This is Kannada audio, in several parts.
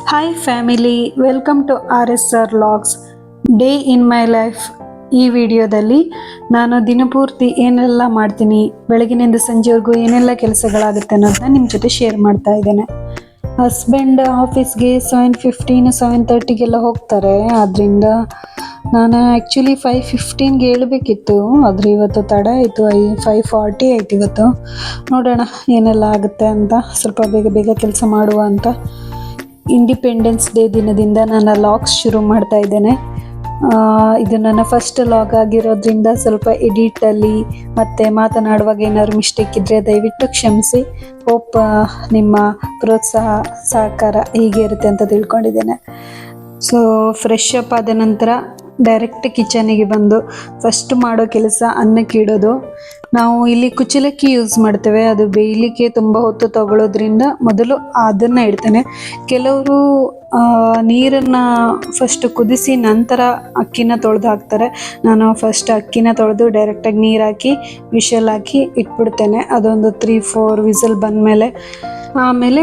Hi family, welcome to RSR logs day in my life. ಈ ವಿಡಿಯೋದಲ್ಲಿ ನಾನು ದಿನಪೂರ್ತಿ ಏನೆಲ್ಲ ಮಾಡ್ತೀನಿ, ಬೆಳಗಿನಿಂದ ಸಂಜೆವರೆಗೂ ಏನೆಲ್ಲ ಕೆಲಸಗಳಾಗುತ್ತೆ ಅನ್ನೋದನ್ನ ನಿಮ್ಮ ಜೊತೆ ಶೇರ್ ಮಾಡ್ತಾ ಇದ್ದೇನೆ. ಹಸ್ಬೆಂಡ್ ಆಫೀಸ್ಗೆ 7:15 7:30ಗೆಲ್ಲ ಹೋಗ್ತಾರೆ. ಆದ್ದರಿಂದ ನಾನು ಆ್ಯಕ್ಚುಲಿ 5:15ಗೆ ಹೇಳಬೇಕಿತ್ತು, ಆದರೆ ಇವತ್ತು ತಡ ಆಯಿತು. 5:40 ಆಯ್ತು ಇವತ್ತು. ನೋಡೋಣ ಏನೆಲ್ಲ ಆಗುತ್ತೆ ಅಂತ, ಸ್ವಲ್ಪ ಬೇಗ ಬೇಗ ಕೆಲಸ ಮಾಡುವ ಅಂತ. ಇಂಡಿಪೆಂಡೆನ್ಸ್ ಡೇ ದಿನದಿಂದ ನಾನು ಲಾಗ್ಸ್ ಶುರು ಮಾಡ್ತಾ ಇದ್ದೇನೆ. ಇದು ನನ್ನ ಫಸ್ಟ್ ಲಾಗ್ ಆಗಿರೋದ್ರಿಂದ ಸ್ವಲ್ಪ ಎಡಿಟಲ್ಲಿ ಮತ್ತು ಮಾತನಾಡುವಾಗ ಏನಾದ್ರು ಮಿಸ್ಟೇಕ್ ಇದ್ದರೆ ದಯವಿಟ್ಟು ಕ್ಷಮಿಸಿ. ಹೋಪ್ ನಿಮ್ಮ ಪ್ರೋತ್ಸಾಹ ಸಹಕಾರ ಹೀಗೆ ಇರುತ್ತೆ ಅಂತ ತಿಳ್ಕೊಂಡಿದ್ದೇನೆ. ಸೊ ಫ್ರೆಶ್ ಅಪ್ ಆದ ನಂತರ ಡೈರೆಕ್ಟ್ ಕಿಚನಿಗೆ ಬಂದು ಫಸ್ಟ್ ಮಾಡೋ ಕೆಲಸ ಅನ್ನಕ್ಕೆ ಇಡೋದು. ನಾವು ಇಲ್ಲಿ ಕುಚ್ಚಲಕ್ಕಿ ಯೂಸ್ ಮಾಡ್ತೇವೆ, ಅದು ಬೇಯಲಿಕ್ಕೆ ತುಂಬ ಹೊತ್ತು ತಗೊಳ್ಳೋದ್ರಿಂದ ಮೊದಲು ಅದನ್ನು ಇಡ್ತೇನೆ. ಕೆಲವರು ನೀರನ್ನು ಫಸ್ಟ್ ಕುದಿಸಿ ನಂತರ ಅಕ್ಕಿನ ತೊಳೆದು ಹಾಕ್ತಾರೆ. ನಾನು ಫಸ್ಟ್ ಅಕ್ಕಿನ ತೊಳೆದು ಡೈರೆಕ್ಟಾಗಿ ನೀರು ಹಾಕಿ ವಿಷಲ್ ಹಾಕಿ ಇಟ್ಬಿಡ್ತೇನೆ. ಅದೊಂದು 3-4 ವಿಸಲ್ ಬಂದಮೇಲೆ ಆಮೇಲೆ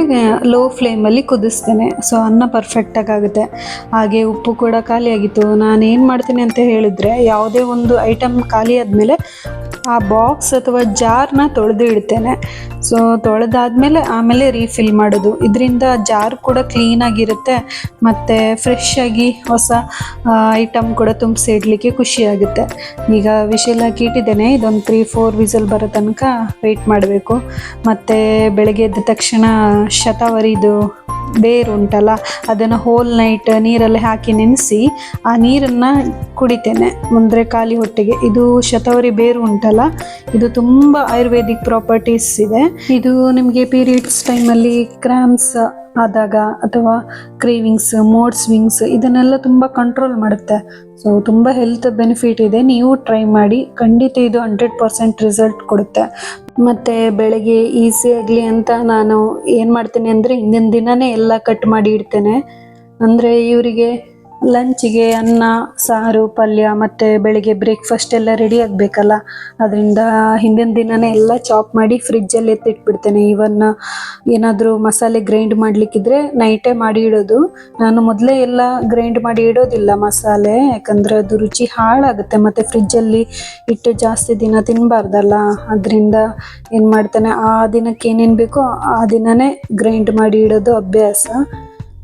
ಲೋ ಫ್ಲೇಮಲ್ಲಿ ಕುದಿಸ್ತೇನೆ. ಸೊ ಅನ್ನ ಪರ್ಫೆಕ್ಟಾಗಿ ಆಗುತ್ತೆ. ಹಾಗೆ ಉಪ್ಪು ಕೂಡ ಖಾಲಿ ಆಗಿತ್ತು. ನಾನು ಏನು ಮಾಡ್ತೀನಿ ಅಂತ ಹೇಳಿದರೆ, ಯಾವುದೇ ಒಂದು ಐಟಮ್ ಖಾಲಿ ಆದಮೇಲೆ ಆ ಬಾಕ್ಸ್ ಅಥವಾ ಜಾರ್ನ ತೊಳೆದು ಇಡ್ತೇನೆ. ಸೊ ತೊಳೆದಾದ್ಮೇಲೆ ಆಮೇಲೆ ರೀಫಿಲ್ ಮಾಡೋದು. ಇದರಿಂದ ಜಾರ್ ಕೂಡ ಕ್ಲೀನಾಗಿರುತ್ತೆ ಮತ್ತು ಫ್ರೆಶ್ ಆಗಿ ಹೊಸ ಐಟಮ್ ಕೂಡ ತುಂಬಿಸಿ ಇಡಲಿಕ್ಕೆ ಖುಷಿಯಾಗುತ್ತೆ. ಈಗ ವಿಷಲ್ ಹಾಕಿ ಇಟ್ಟಿದ್ದೇನೆ. ಇದೊಂದು 3-4 ವಿಸಲ್ ಬರೋ ತನಕ ವೆಯ್ಟ್ ಮಾಡಬೇಕು. ಮತ್ತು ಬೆಳಗ್ಗೆ ಎದ್ದ ತಕ್ಷಣ ಶತಾವರಿದು ಬೇರು ಉಂಟಲ್ಲ, ಅದನ್ನು ಹೋಲ್ ನೈಟ್ ನೀರಲ್ಲಿ ಹಾಕಿ ನೆನೆಸಿ ಆ ನೀರನ್ನು ಕುಡಿತೇನೆ, ಅಂದರೆ ಖಾಲಿ ಹೊಟ್ಟೆಗೆ. ಇದು ಶತಾವರಿ ಬೇರು ಉಂಟಲ್ಲ, ಇದು ತುಂಬ ಆಯುರ್ವೇದಿಕ್ ಪ್ರಾಪರ್ಟೀಸ್ ಇದೆ. ಇದು ನಿಮಗೆ ಪೀರಿಯಡ್ಸ್ ಟೈಮಲ್ಲಿ ಕ್ರ್ಯಾಂಪ್ಸ್ ಆದಾಗ ಅಥವಾ ಕ್ರೇವಿಂಗ್ಸ್, ಮೂಡ್ ಸ್ವಿಂಗ್ಸ್ ಇದನ್ನೆಲ್ಲ ತುಂಬ ಕಂಟ್ರೋಲ್ ಮಾಡುತ್ತೆ. ಸೊ ತುಂಬ ಹೆಲ್ತ್ ಬೆನಿಫಿಟ್ ಇದೆ. ನೀವು ಟ್ರೈ ಮಾಡಿ, ಖಂಡಿತ ಇದು 100% ರಿಸಲ್ಟ್ ಕೊಡುತ್ತೆ. ಮತ್ತು ಬೆಳಗ್ಗೆ ಈಸಿ ಆಗಲಿ ಅಂತ ನಾನು ಏನು ಮಾಡ್ತೀನಿ ಅಂದರೆ, ಹಿಂದಿನ ದಿನವೇ ಎಲ್ಲ ಕಟ್ ಮಾಡಿ ಇಡ್ತೇನೆ. ಅಂದರೆ ಇವರಿಗೆ ಲಂಚಿಗೆ ಅನ್ನ, ಸಾರು, ಪಲ್ಯ ಮತ್ತು ಬೆಳಿಗ್ಗೆ ಬ್ರೇಕ್ಫಾಸ್ಟ್ ಎಲ್ಲ ರೆಡಿ ಆಗಬೇಕಲ್ಲ. ಅದರಿಂದ ಹಿಂದಿನ ದಿನವೇ ಎಲ್ಲ ಚಾಪ್ ಮಾಡಿ ಫ್ರಿಜ್ಜಲ್ಲಿ ಎತ್ತಿಟ್ಬಿಡ್ತೇನೆ. ಇವನ್ ಏನಾದರೂ ಮಸಾಲೆ ಗ್ರೈಂಡ್ ಮಾಡಲಿಕ್ಕಿದ್ರೆ ನೈಟೇ ಮಾಡಿ ಇಡೋದು. ನಾನು ಮೊದಲೇ ಎಲ್ಲ ಗ್ರೈಂಡ್ ಮಾಡಿ ಇಡೋದಿಲ್ಲ ಮಸಾಲೆ, ಯಾಕಂದರೆ ಅದು ರುಚಿ ಹಾಳಾಗುತ್ತೆ ಮತ್ತು ಫ್ರಿಜ್ಜಲ್ಲಿ ಇಟ್ಟು ಜಾಸ್ತಿ ದಿನ ತಿನ್ನಬಾರ್ದಲ್ಲ. ಅದರಿಂದ ಏನು ಮಾಡ್ತೇನೆ, ಆ ದಿನಕ್ಕೆ ಏನೇನು ಬೇಕೋ ಆ ದಿನವೇ ಗ್ರೈಂಡ್ ಮಾಡಿ ಇಡೋದು ಅಭ್ಯಾಸ.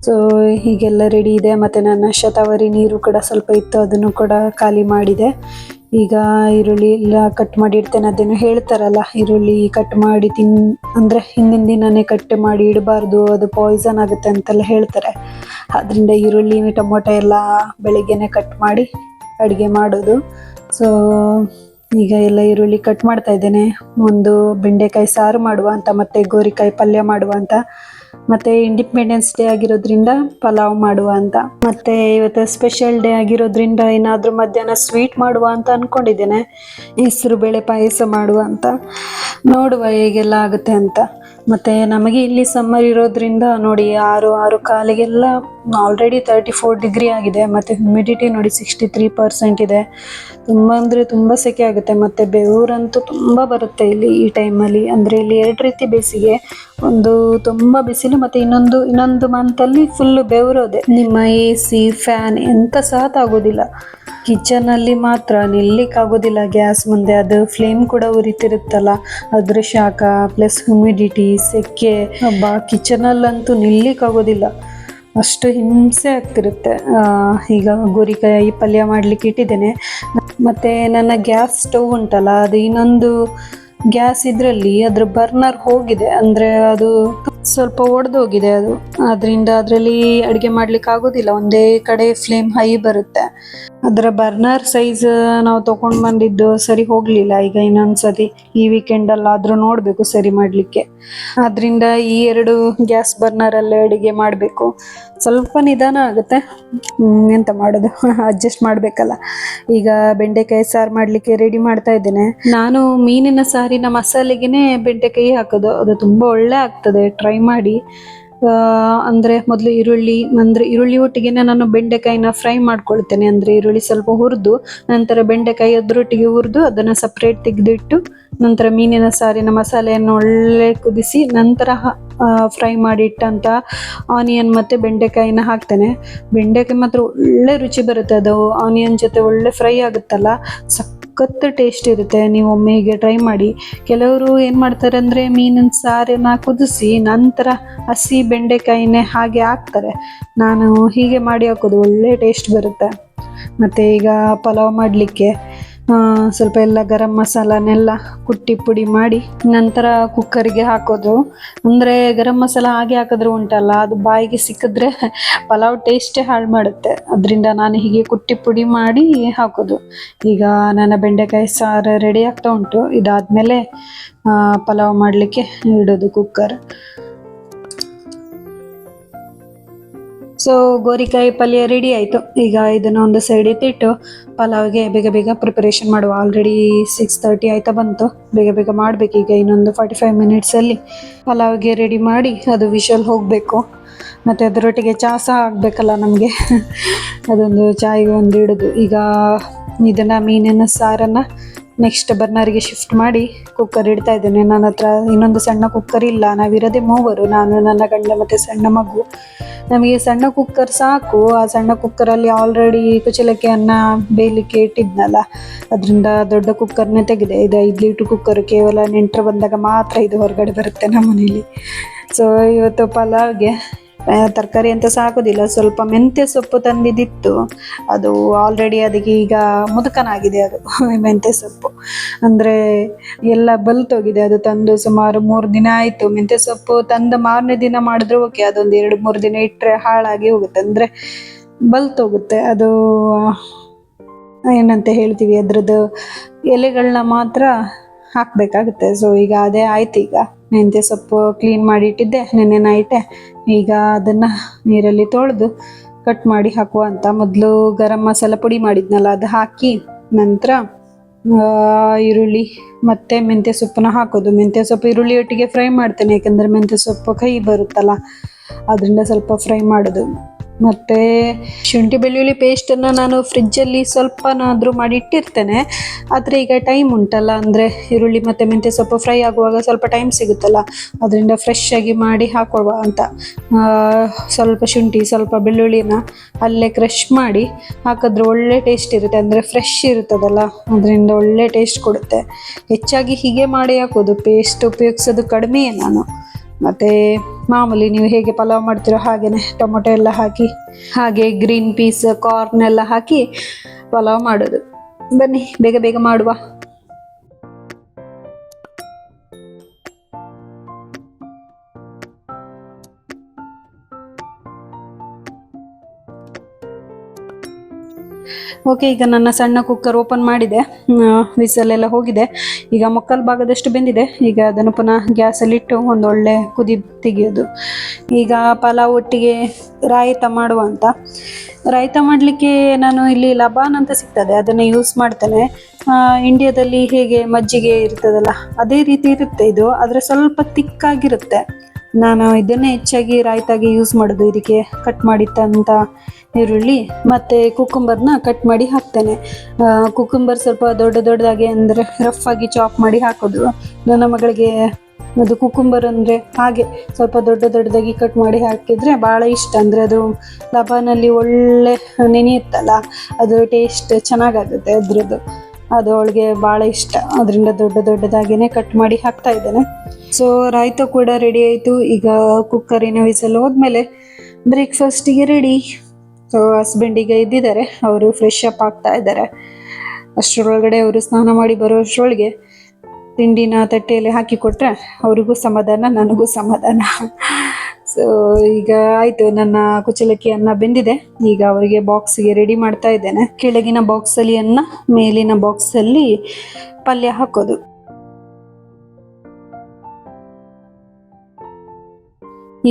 ಸೊ ಹೀಗೆಲ್ಲ ರೆಡಿ ಇದೆ. ಮತ್ತು ನನ್ನ ಶತಾವರಿ ನೀರು ಕೂಡ ಸ್ವಲ್ಪ ಇತ್ತು, ಅದನ್ನು ಕೂಡ ಖಾಲಿ ಮಾಡಿದೆ. ಈಗ ಈರುಳ್ಳಿ ಎಲ್ಲ ಕಟ್ ಮಾಡಿ ಇಡ್ತೇನೆ. ಅದೇನು ಹೇಳ್ತಾರಲ್ಲ, ಈರುಳ್ಳಿ ಕಟ್ ಮಾಡಿ ಅಂದರೆ ಹಿಂದಿನ ದಿನವೇ ಕಟ್ ಮಾಡಿ ಇಡಬಾರ್ದು, ಅದು ಪಾಯ್ಸನ್ ಆಗುತ್ತೆ ಅಂತೆಲ್ಲ ಹೇಳ್ತಾರೆ. ಅದರಿಂದ ಈರುಳ್ಳಿ ಟೊಮೊಟೊ ಎಲ್ಲ ಬೆಳಗ್ಗೆನೇ ಕಟ್ ಮಾಡಿ ಅಡುಗೆ ಮಾಡೋದು. ಸೊ ಈಗ ಎಲ್ಲ ಈರುಳ್ಳಿ ಕಟ್ ಮಾಡ್ತಾ ಇದ್ದೇನೆ. ಒಂದು ಬೆಂಡೆಕಾಯಿ ಸಾರು ಮಾಡುವ ಅಂತ, ಮತ್ತು ಗೋರಿಕಾಯಿ ಪಲ್ಯ ಮಾಡುವ ಅಂತ, ಮತ್ತು ಇಂಡಿಪೆಂಡೆನ್ಸ್ ಡೇ ಆಗಿರೋದ್ರಿಂದ ಪಲಾವ್ ಮಾಡುವ ಅಂತ, ಮತ್ತು ಇವತ್ತು ಸ್ಪೆಷಲ್ ಡೇ ಆಗಿರೋದ್ರಿಂದ ಏನಾದರೂ ಮಧ್ಯಾಹ್ನ ಸ್ವೀಟ್ ಮಾಡುವ ಅಂತ ಅಂದ್ಕೊಂಡಿದ್ದೇನೆ. ಹೆಸರು ಬೇಳೆ ಪಾಯಸ ಮಾಡುವ ಅಂತ, ನೋಡುವ ಹೇಗೆಲ್ಲ ಆಗುತ್ತೆ ಅಂತ. ಮತ್ತು ನಮಗೆ ಇಲ್ಲಿ ಸಮ್ಮರ್ ಇರೋದ್ರಿಂದ ನೋಡಿ 6 ಕಾಲಿಗೆಲ್ಲ ಆಲ್ರೆಡಿ 34 ಡಿಗ್ರಿ ಆಗಿದೆ. ಮತ್ತು ಹ್ಯುಮಿಡಿಟಿ ನೋಡಿ 63% ಇದೆ. ತುಂಬ ಅಂದರೆ ತುಂಬ ಸೆಕೆ ಆಗುತ್ತೆ. ಮತ್ತು ಬೆವರಂತೂ ತುಂಬ ಬರುತ್ತೆ ಇಲ್ಲಿ ಈ ಟೈಮಲ್ಲಿ. ಅಂದರೆ ಇಲ್ಲಿ 2 ರೀತಿ ಬೇಸಿಗೆ, ಒಂದು ತುಂಬ ಬಿಸಿಲು ಮತ್ತು ಇನ್ನೊಂದು ಮಂತಲ್ಲಿ ಫುಲ್ಲು ಬೆವರೋದೆ. ನಿಮ್ಮ AC ಫ್ಯಾನ್ ಎಂತ ಸಾತಾಗೋದಿಲ್ಲ. ಕಿಚನಲ್ಲಿ ಮಾತ್ರ ನಿಲ್ಲಿಕ್ಕಾಗೋದಿಲ್ಲ ಗ್ಯಾಸ್ ಮುಂದೆ. ಅದು ಫ್ಲೇಮ್ ಕೂಡ ಉರಿತಿರುತ್ತಲ್ಲ, ಅದ್ರ ಶಾಖ ಪ್ಲಸ್ ಹ್ಯುಮಿಡಿಟಿ, ಸೆಕೆ, ಕಿಚನಲ್ಲಂತೂ ನಿಲ್ಲಿಕ್ಕಾಗೋದಿಲ್ಲ, ಅಷ್ಟು ಹಿಂಸೆ ಆಗ್ತಿರುತ್ತೆ. ಈಗ ಗೋರಿಕಾಯಿ ಪಲ್ಯ ಮಾಡಲಿಕ್ಕೆ ಇಟ್ಟಿದ್ದೇನೆ. ಮತ್ತು ನನ್ನ ಗ್ಯಾಸ್ ಸ್ಟವ್ ಉಂಟಲ್ಲ, ಅದು ಇನ್ನೊಂದು ಗ್ಯಾಸ್ ಇದರಲ್ಲಿ ಅದ್ರ ಬರ್ನರ್ ಹೋಗಿದೆ, ಅಂದರೆ ಅದು ಸ್ವಲ್ಪ ಒಡೆದೋಗಿದೆ ಅದು. ಅದರಿಂದ ಅದರಲ್ಲಿ ಅಡುಗೆ ಮಾಡ್ಲಿಕ್ಕೆ ಆಗೋದಿಲ್ಲ, ಒಂದೇ ಕಡೆ ಫ್ಲೇಮ್ ಹೈ ಬರುತ್ತೆ. ಅದರ ಬರ್ನರ್ ಸೈಜ್ ನಾವು ತೊಗೊಂಡು ಬಂದಿದ್ದು ಸರಿ ಹೋಗಲಿಲ್ಲ. ಈಗ ಇನ್ನೊಂದ್ಸತಿ ಈ ವೀಕೆಂಡಲ್ಲಾದರೂ ನೋಡಬೇಕು ಸರಿ ಮಾಡಲಿಕ್ಕೆ. ಅದರಿಂದ ಈ 2 ಗ್ಯಾಸ್ ಬರ್ನರಲ್ಲೇ ಅಡುಗೆ ಮಾಡಬೇಕು. ಸ್ವಲ್ಪ ನಿಧಾನ ಆಗುತ್ತೆ, ಎಂತ ಮಾಡೋದು, ಅಡ್ಜಸ್ಟ್ ಮಾಡಬೇಕಲ್ಲ. ಈಗ ಬೆಂಡೆಕಾಯಿ ಸಾರು ಮಾಡಲಿಕ್ಕೆ ರೆಡಿ ಮಾಡ್ತಾ ಇದ್ದೇನೆ. ನಾನು ಮೀನಿನ ಸಾರಿನ ಮಸಾಲೆಗೆ ಬೆಂಡೆಕಾಯಿ ಹಾಕೋದು, ಅದು ತುಂಬ ಒಳ್ಳೆ ಆಗ್ತದೆ, ಟ್ರೈ ಮಾಡಿ. ಅಂದರೆ ಮೊದಲು ಈರುಳ್ಳಿ ಒಟ್ಟಿಗೆ ನಾನು ಬೆಂಡೆಕಾಯಿನ ಫ್ರೈ ಮಾಡ್ಕೊಳ್ತೇನೆ. ಅಂದರೆ ಈರುಳ್ಳಿ ಸ್ವಲ್ಪ ಹುರಿದು ನಂತರ ಬೆಂಡೆಕಾಯಿ ಅದರೊಟ್ಟಿಗೆ ಹುರಿದು ಅದನ್ನು ಸಪ್ರೇಟ್ ತೆಗೆದಿಟ್ಟು ನಂತರ ಮೀನಿನ ಸಾರಿನ ಮಸಾಲೆಯನ್ನು ಒಳ್ಳೆ ಕುದಿಸಿ ನಂತರ ಫ್ರೈ ಮಾಡಿಟ್ಟಂಥ ಆನಿಯನ್ ಮತ್ತು ಬೆಂಡೆಕಾಯಿನ ಹಾಕ್ತೇನೆ. ಬೆಂಡೆಕಾಯಿ ಮಾತ್ರ ಒಳ್ಳೆ ರುಚಿ ಬರುತ್ತೆ, ಅದು ಆನಿಯನ್ ಜೊತೆ ಒಳ್ಳೆ ಫ್ರೈ ಆಗುತ್ತಲ್ಲ, ಸಖತ್ ಟೇಸ್ಟ್ ಇರುತ್ತೆ. ನೀವು ಒಮ್ಮೆ ಹೀಗೆ ಟ್ರೈ ಮಾಡಿ. ಕೆಲವರು ಏನು ಮಾಡ್ತಾರೆ ಅಂದರೆ ಮೀನಿನ ಸಾರನ್ನ ಕುದಿಸಿ ನಂತರ ಹಸಿ ಬೆಂಡೆಕಾಯಿನೇ ಹಾಗೆ ಹಾಕ್ತಾರೆ. ನಾನು ಹೀಗೆ ಮಾಡಿ ಹಾಕೋದು, ಒಳ್ಳೆ ಟೇಸ್ಟ್ ಬರುತ್ತೆ. ಮತ್ತು ಈಗ ಪಲಾವ್ ಮಾಡಲಿಕ್ಕೆ ಸ್ವಲ್ಪ ಎಲ್ಲ ಗರಂ ಮಸಾಲನೆಲ್ಲ ಕುಟ್ಟಿ ಪುಡಿ ಮಾಡಿ ನಂತರ ಕುಕ್ಕರಿಗೆ ಹಾಕೋದು. ಅಂದರೆ ಗರಂ ಮಸಾಲ ಹಾಗೆ ಹಾಕಿದ್ರೆ ಉಂಟಲ್ಲ, ಅದು ಬಾಯಿಗೆ ಸಿಕ್ಕಿದ್ರೆ ಪಲಾವ್ ಟೇಸ್ಟೇ ಹಾಳು ಮಾಡುತ್ತೆ. ಅದರಿಂದ ನಾನು ಹೀಗೆ ಕುಟ್ಟಿ ಪುಡಿ ಮಾಡಿ ಹಾಕೋದು. ಈಗ ನನ್ನ ಬೆಂಡೆಕಾಯಿ ಸಾರು ರೆಡಿ ಆಗ್ತಾ ಉಂಟು. ಇದಾದಮೇಲೆ ಪಲಾವ್ ಮಾಡಲಿಕ್ಕೆ ಇಡೋದು ಕುಕ್ಕರ್. ಸೊ ಗೋರಿಕಾಯಿ ಪಲ್ಯ ರೆಡಿ ಆಯಿತು. ಈಗ ಇದನ್ನು ಒಂದು ಸೈಡ್ ಇಟ್ಟಿಟ್ಟು ಪಲಾವ್ಗೆ ಬೇಗ ಬೇಗ ಪ್ರಿಪರೇಷನ್ ಮಾಡುವ. ಆಲ್ರೆಡಿ 6:30 ಆಯ್ತಾ ಬಂತು, ಬೇಗ ಬೇಗ ಮಾಡಬೇಕು. ಈಗ ಇನ್ನೊಂದು 45 ಮಿನಿಟ್ಸಲ್ಲಿ ಪಲಾವ್ಗೆ ರೆಡಿ ಮಾಡಿ ಅದು ವಿಷಲ್ ಹೋಗಬೇಕು. ಮತ್ತು ಅದರೊಟ್ಟಿಗೆ ಚಹಾ ಸಹ ಆಗಬೇಕಲ್ಲ ನಮಗೆ, ಅದೊಂದು ಚಾಯ್ಗೆ ಒಂದು ಇಡೋದು. ಈಗ ಇದನ್ನು ಮೀನಿನ ಸಾರನ್ನು ನೆಕ್ಸ್ಟ್ ಬರ್ನರ್ಗೆ ಶಿಫ್ಟ್ ಮಾಡಿ ಕುಕ್ಕರ್ ಇಡ್ತಾ ಇದ್ದೇನೆ. ನನ್ನ ಹತ್ರ ಇನ್ನೊಂದು ಸಣ್ಣ ಕುಕ್ಕರ್ ಇಲ್ಲ, ನಾವಿರೋದೇ ಮೂವರು, ನಾನು, ನನ್ನ ಗಂಡ ಮತ್ತು ಸಣ್ಣ ಮಗು. ನಮಗೆ ಸಣ್ಣ ಕುಕ್ಕರ್ ಸಾಕು. ಆ ಸಣ್ಣ ಕುಕ್ಕರಲ್ಲಿ ಆಲ್ರೆಡಿ ಕುಚಲಕ್ಕಿ ಅನ್ನ ಬೇಯಲಿಕ್ಕೆ ಇಟ್ಟಿದ್ನಲ್ಲ, ಅದರಿಂದ ದೊಡ್ಡ ಕುಕ್ಕರ್ನೇ ತೆಗೆದೆ. ಇದು 5 ಲೀಟ್ರ್ ಕುಕ್ಕರ್, ಕೇವಲ ನೆಂಟರು ಬಂದಾಗ ಮಾತ್ರ ಇದು ಹೊರಗಡೆ ಬರುತ್ತೆ ನಮ್ಮ ಮನೇಲಿ. ಸೊ ಇವತ್ತು ಪಲಾವ್ಗೆ ತರಕಾರಿ ಅಂತ ಸಾಕೋದಿಲ್ಲ, ಸ್ವಲ್ಪ ಮೆಂತ್ಯ ಸೊಪ್ಪು ತಂದಿದ್ದಿತ್ತು, ಅದು ಆಲ್ರೆಡಿ ಅದಕ್ಕೆ ಈಗ ಮುದುಕನಾಗಿದೆ. ಅದು ಮೆಂತ್ಯ ಸೊಪ್ಪು ಅಂದರೆ ಎಲ್ಲ ಬಲ್ತೋಗಿದೆ. ಅದು ತಂದು ಸುಮಾರು 3 ದಿನ ಆಯಿತು. ಮೆಂತ್ಯ ಸೊಪ್ಪು ತಂದ ಮಾರನೇ ದಿನ ಮಾಡಿದ್ರೆ ಓಕೆ, ಅದೊಂದು 2-3 ದಿನ ಇಟ್ಟರೆ ಹಾಳಾಗಿ ಹೋಗುತ್ತೆ, ಅಂದರೆ ಬಲ್ತೋಗುತ್ತೆ. ಅದು ಏನಂತ ಹೇಳ್ತೀವಿ, ಅದರದ್ದು ಎಲೆಗಳನ್ನ ಮಾತ್ರ ಹಾಕಬೇಕಾಗುತ್ತೆ. ಸೊ ಈಗ ಅದೇ ಆಯ್ತು. ಈಗ ಮೆಂತ್ಯ ಸೊಪ್ಪು ಕ್ಲೀನ್ ಮಾಡಿ ಇಟ್ಟಿದ್ದೆ ನೆನ್ನೆ ನೈಟೆ. ಈಗ ಅದನ್ನು ನೀರಲ್ಲಿ ತೊಳೆದು ಕಟ್ ಮಾಡಿ ಹಾಕುವ ಅಂತ. ಮೊದಲು ಗರಂ ಮಸಾಲ ಪುಡಿ ಮಾಡಿದ್ನಲ್ಲ, ಅದು ಹಾಕಿ ನಂತರ ಈರುಳ್ಳಿ ಮತ್ತು ಮೆಂತ್ಯ ಸೊಪ್ಪನ್ನ ಹಾಕೋದು. ಮೆಂತ್ಯ ಸೊಪ್ಪು ಈರುಳ್ಳಿ ಒಟ್ಟಿಗೆ ಫ್ರೈ ಮಾಡ್ತೇನೆ, ಯಾಕೆಂದರೆ ಮೆಂತ್ಯ ಸೊಪ್ಪು ಕಹಿ ಬರುತ್ತಲ್ಲ, ಅದರಿಂದ ಸ್ವಲ್ಪ ಫ್ರೈ ಮಾಡೋದು. ಮತ್ತು ಶುಂಠಿ ಬೆಳ್ಳುಳ್ಳಿ ಪೇಸ್ಟನ್ನು ನಾನು ಫ್ರಿಜ್ಜಲ್ಲಿ ಸ್ವಲ್ಪನಾದರೂ ಮಾಡಿ ಇಟ್ಟಿರ್ತೇನೆ. ಆದರೆ ಈಗ ಟೈಮ್ ಉಂಟಲ್ಲ, ಅಂದರೆ ಈರುಳ್ಳಿ ಮತ್ತು ಮೆಂತ್ಯ ಸೊಪ್ಪು ಫ್ರೈ ಆಗುವಾಗ ಸ್ವಲ್ಪ ಟೈಮ್ ಸಿಗುತ್ತಲ್ಲ, ಅದರಿಂದ ಫ್ರೆಶ್ ಆಗಿ ಮಾಡಿ ಹಾಕೊಳ್ಳುವ ಅಂತ. ಸ್ವಲ್ಪ ಶುಂಠಿ ಸ್ವಲ್ಪ ಬೆಳ್ಳುಳ್ಳಿನ ಅಲ್ಲೇ ಕ್ರಷ್ ಮಾಡಿ ಹಾಕಿದ್ರೆ ಒಳ್ಳೆ ಟೇಸ್ಟ್ ಇರುತ್ತೆ, ಅಂದರೆ ಫ್ರೆಶ್ ಇರುತ್ತದಲ್ಲ, ಅದರಿಂದ ಒಳ್ಳೆ ಟೇಸ್ಟ್ ಕೊಡುತ್ತೆ. ಹೆಚ್ಚಾಗಿ ಹೀಗೆ ಮಾಡಿ ಹಾಕೋದು, ಪೇಸ್ಟ್ ಉಪಯೋಗಿಸೋದು ಕಡಿಮೆಯೇ ನಾನು. ಮತ್ತು ಮಾಮೂಲಿ ನೀವು ಹೇಗೆ ಪಲಾವ್ ಮಾಡ್ತೀರೋ ಹಾಗೆಯೇ ಟೊಮೊಟೊ ಎಲ್ಲ ಹಾಕಿ, ಹಾಗೆ ಗ್ರೀನ್ ಪೀಸ್ ಕಾರ್ನ್ ಎಲ್ಲ ಹಾಕಿ ಪಲಾವ್ ಮಾಡೋದು. ಬನ್ನಿ ಬೇಗ ಬೇಗ ಮಾಡುವ. ಓಕೆ, ಈಗ ನನ್ನ ಸಣ್ಣ ಕುಕ್ಕರ್ ಓಪನ್ ಮಾಡಿದೆ, ವಿಸಲೆಲ್ಲ ಹೋಗಿದೆ. ಈಗ ಮುಕ್ಕಾಲು ಭಾಗದಷ್ಟು ಬೆಂದಿದೆ. ಈಗ ಅದನ್ನು ಪುನಃ ಗ್ಯಾಸಲ್ಲಿಟ್ಟು ಒಂದು ಒಳ್ಳೆ ಕುದಿ ತೆಗೆಯೋದು. ಈಗ ಪಲಾವ್ ಒಟ್ಟಿಗೆ ರಾಯ್ತ ಮಾಡುವ ಅಂತ. ರಾಯ್ತ ಮಾಡಲಿಕ್ಕೆ ನಾನು ಇಲ್ಲಿ ಲಬಾನ್ ಅಂತ ಸಿಗ್ತದೆ, ಅದನ್ನು ಯೂಸ್ ಮಾಡ್ತೇನೆ. ಇಂಡಿಯಾದಲ್ಲಿ ಹೇಗೆ ಮಜ್ಜಿಗೆ ಇರ್ತದಲ್ಲ ಅದೇ ರೀತಿ ಇರುತ್ತೆ ಇದು, ಆದರೆ ಸ್ವಲ್ಪ ತಿಕ್ಕಾಗಿರುತ್ತೆ. ನಾನು ಇದನ್ನೇ ಹೆಚ್ಚಾಗಿ ರಾಯ್ತಾಗಿ ಯೂಸ್ ಮಾಡೋದು. ಇದಕ್ಕೆ ಕಟ್ ಮಾಡಿಟ್ಟಂಥ ಈರುಳ್ಳಿ ಮತ್ತು ಕುಕ್ಕುಂಬರ್ನ ಕಟ್ ಮಾಡಿ ಹಾಕ್ತೇನೆ. ಕುಕ್ಕುಂಬರ್ ಸ್ವಲ್ಪ ದೊಡ್ಡದಾಗಿ, ಅಂದರೆ ರಫ್ ಆಗಿ ಚಾಪ್ ಮಾಡಿ ಹಾಕೋದು. ನನ್ನ ಮಗಳಿಗೆ ಅದು ಕುಕ್ಕುಂಬರ್ ಅಂದರೆ ಹಾಗೆ ಸ್ವಲ್ಪ ದೊಡ್ಡದಾಗಿ ಕಟ್ ಮಾಡಿ ಹಾಕಿದರೆ ಭಾಳ ಇಷ್ಟ. ಅಂದರೆ ಅದು ಲಬಾನಲ್ಲಿ ಒಳ್ಳೆ ನೆನೆಯುತ್ತಲ್ಲ, ಅದು ಟೇಸ್ಟ್ ಚೆನ್ನಾಗಾಗುತ್ತೆ ಅದ್ರದ್ದು. ಅದು ಅವಳಿಗೆ ಭಾಳ ಇಷ್ಟ, ಅದರಿಂದ ದೊಡ್ಡದಾಗಿಯೇ ಕಟ್ ಮಾಡಿ ಹಾಕ್ತಾ ಇದ್ದೇನೆ. ಸೊ ರಾಯ್ತ ಕೂಡ ರೆಡಿ ಆಯಿತು. ಈಗ ಕುಕ್ಕರಿನ ವಿಸಲ್ ಹೋದ್ಮೇಲೆ ಬ್ರೇಕ್ಫಾಸ್ಟಿಗೆ ರೆಡಿ. ಸೊ ಹಸ್ಬೆಂಡಿಗೆ ಇದ್ದಿದ್ದಾರೆ, ಅವರು ಫ್ರೆಶ್ ಅಪ್ ಆಗ್ತಾ ಇದ್ದಾರೆ. ಅಷ್ಟರೊಳಗಡೆ ಅವರು ಸ್ನಾನ ಮಾಡಿ ಬರೋಷ್ಟರೊಳಗೆ ತಿಂಡಿನ ತಟ್ಟೆಯಲ್ಲಿ ಹಾಕಿಕೊಟ್ರೆ ಅವ್ರಿಗೂ ಸಮಾಧಾನ, ನನಗೂ ಸಮಾಧಾನ. ಸೊ ಈಗ ಆಯಿತು, ನನ್ನ ಕುಚಲಕ್ಕಿ ಅನ್ನ ಬೆಂದಿದೆ. ಈಗ ಅವರಿಗೆ ಬಾಕ್ಸಿಗೆ ರೆಡಿ ಮಾಡ್ತಾ ಇದ್ದೇನೆ. ಕೆಳಗಿನ ಬಾಕ್ಸಲ್ಲಿ ಅನ್ನ, ಮೇಲಿನ ಬಾಕ್ಸಲ್ಲಿ ಪಲ್ಯ ಹಾಕೋದು.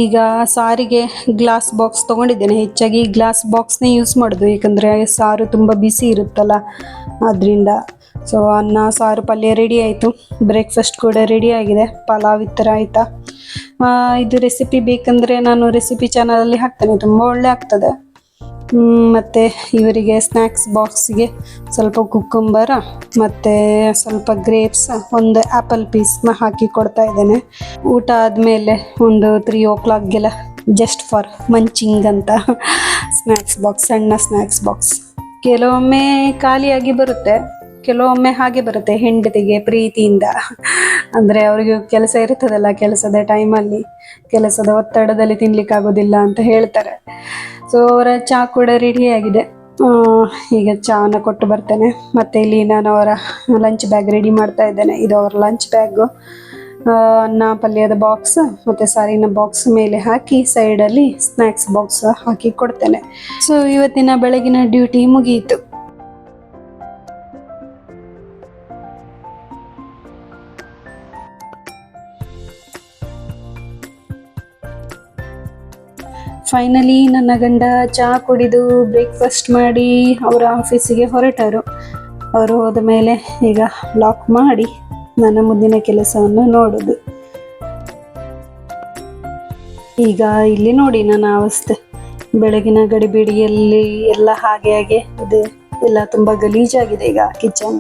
ಈಗ ಸಾರಿಗೆ ಗ್ಲಾಸ್ ಬಾಕ್ಸ್ ತೊಗೊಂಡಿದ್ದೇನೆ. ಹೆಚ್ಚಾಗಿ ಗ್ಲಾಸ್ ಬಾಕ್ಸ್ನೇ ಯೂಸ್ ಮಾಡೋದು, ಏಕೆಂದರೆ ಸಾರು ತುಂಬ ಬಿಸಿ ಇರುತ್ತಲ್ಲ ಅದರಿಂದ. ಸೊ ಅನ್ನ ಸಾರು ಪಲ್ಯ ರೆಡಿ ಆಯಿತು. ಬ್ರೇಕ್ಫಾಸ್ಟ್ ಕೂಡ ರೆಡಿ ಆಗಿದೆ. ಪಲಾವ್ ಈ ಥರ ಆಯಿತಾ. ಇದು ರೆಸಿಪಿ ಬೇಕಂದರೆ ನಾನು ರೆಸಿಪಿ ಚಾನಲಲ್ಲಿ ಹಾಕ್ತೇನೆ, ತುಂಬ ಒಳ್ಳೆ ಆಗ್ತದೆ. ಮತ್ತು ಇವರಿಗೆ ಸ್ನ್ಯಾಕ್ಸ್ ಬಾಕ್ಸ್ಗೆ ಸ್ವಲ್ಪ ಕುಕ್ಕುಂಬರ ಮತ್ತು ಸ್ವಲ್ಪ ಗ್ರೇಪ್ಸ್, ಒಂದು ಆ್ಯಪಲ್ ಪೀಸ್ನ ಹಾಕಿ ಕೊಡ್ತಾ ಇದ್ದೇನೆ. ಊಟ ಆದಮೇಲೆ ಒಂದು 3 o'clockಗೆಲ್ಲ ಜಸ್ಟ್ ಫಾರ್ ಮಂಚಿಂಗ್ ಅಂತ ಸ್ನ್ಯಾಕ್ಸ್ ಬಾಕ್ಸ್, ಸಣ್ಣ ಸ್ನ್ಯಾಕ್ಸ್ ಬಾಕ್ಸ್. ಕೆಲವೊಮ್ಮೆ ಖಾಲಿಯಾಗಿ ಬರುತ್ತೆ, ಕೆಲವೊಮ್ಮೆ ಹಾಗೆ ಬರುತ್ತೆ ಹೆಂಡತಿಗೆ ಪ್ರೀತಿಯಿಂದ. ಅಂದರೆ ಅವರಿಗೆ ಕೆಲಸ ಇರ್ತದಲ್ಲ, ಕೆಲಸದ ಟೈಮಲ್ಲಿ, ಕೆಲಸದ ಒತ್ತಡದಲ್ಲಿ ತಿನ್ಲಿಕ್ಕಾಗೋದಿಲ್ಲ ಅಂತ ಹೇಳ್ತಾರೆ. ಸೊ ಅವರ ಚಹಾ ಕೂಡ ರೆಡಿಯಾಗಿದೆ. ಈಗ ಚಹಾನ ಕೊಟ್ಟು ಬರ್ತೇನೆ. ಮತ್ತು ಇಲ್ಲಿ ನಾನು ಅವರ ಲಂಚ್ ಬ್ಯಾಗ್ ರೆಡಿ ಮಾಡ್ತಾ ಇದ್ದೇನೆ. ಇದು ಅವರ ಲಂಚ್ ಬ್ಯಾಗು. ಅನ್ನ ಪಲ್ಯದ ಬಾಕ್ಸ್ ಮತ್ತು ಸಾರಿನ ಬಾಕ್ಸ್ ಮೇಲೆ ಹಾಕಿ ಸೈಡಲ್ಲಿ ಸ್ನ್ಯಾಕ್ಸ್ ಬಾಕ್ಸ್ ಹಾಕಿ ಕೊಡ್ತೇನೆ. ಸೊ ಇವತ್ತಿನ ಬೆಳಗಿನ ಡ್ಯೂಟಿ ಮುಗಿಯಿತು. ಫೈನಲಿ ನನ್ನ ಗಂಡ ಚಹಾ ಕುಡಿದು ಬ್ರೇಕ್ಫಾಸ್ಟ್ ಮಾಡಿ ಅವರ ಆಫೀಸಿಗೆ ಹೊರಟರು. ಅವರು ಹೋದ ಮೇಲೆ ಈಗ ಲಾಕ್ ಮಾಡಿ ನನ್ನ ಮುಂದಿನ ಕೆಲಸವನ್ನು ನೋಡೋದು. ಈಗ ಇಲ್ಲಿ ನೋಡಿ ನನ್ನ ಅವಸ್ಥೆ, ಬೆಳಗಿನ ಗಡಿಬಿಡಿಯಲ್ಲಿ ಎಲ್ಲ ಹಾಗೆ ಇದೆ, ಎಲ್ಲ ತುಂಬ ಗಲೀಜಾಗಿದೆ. ಈಗ ಕಿಚನ್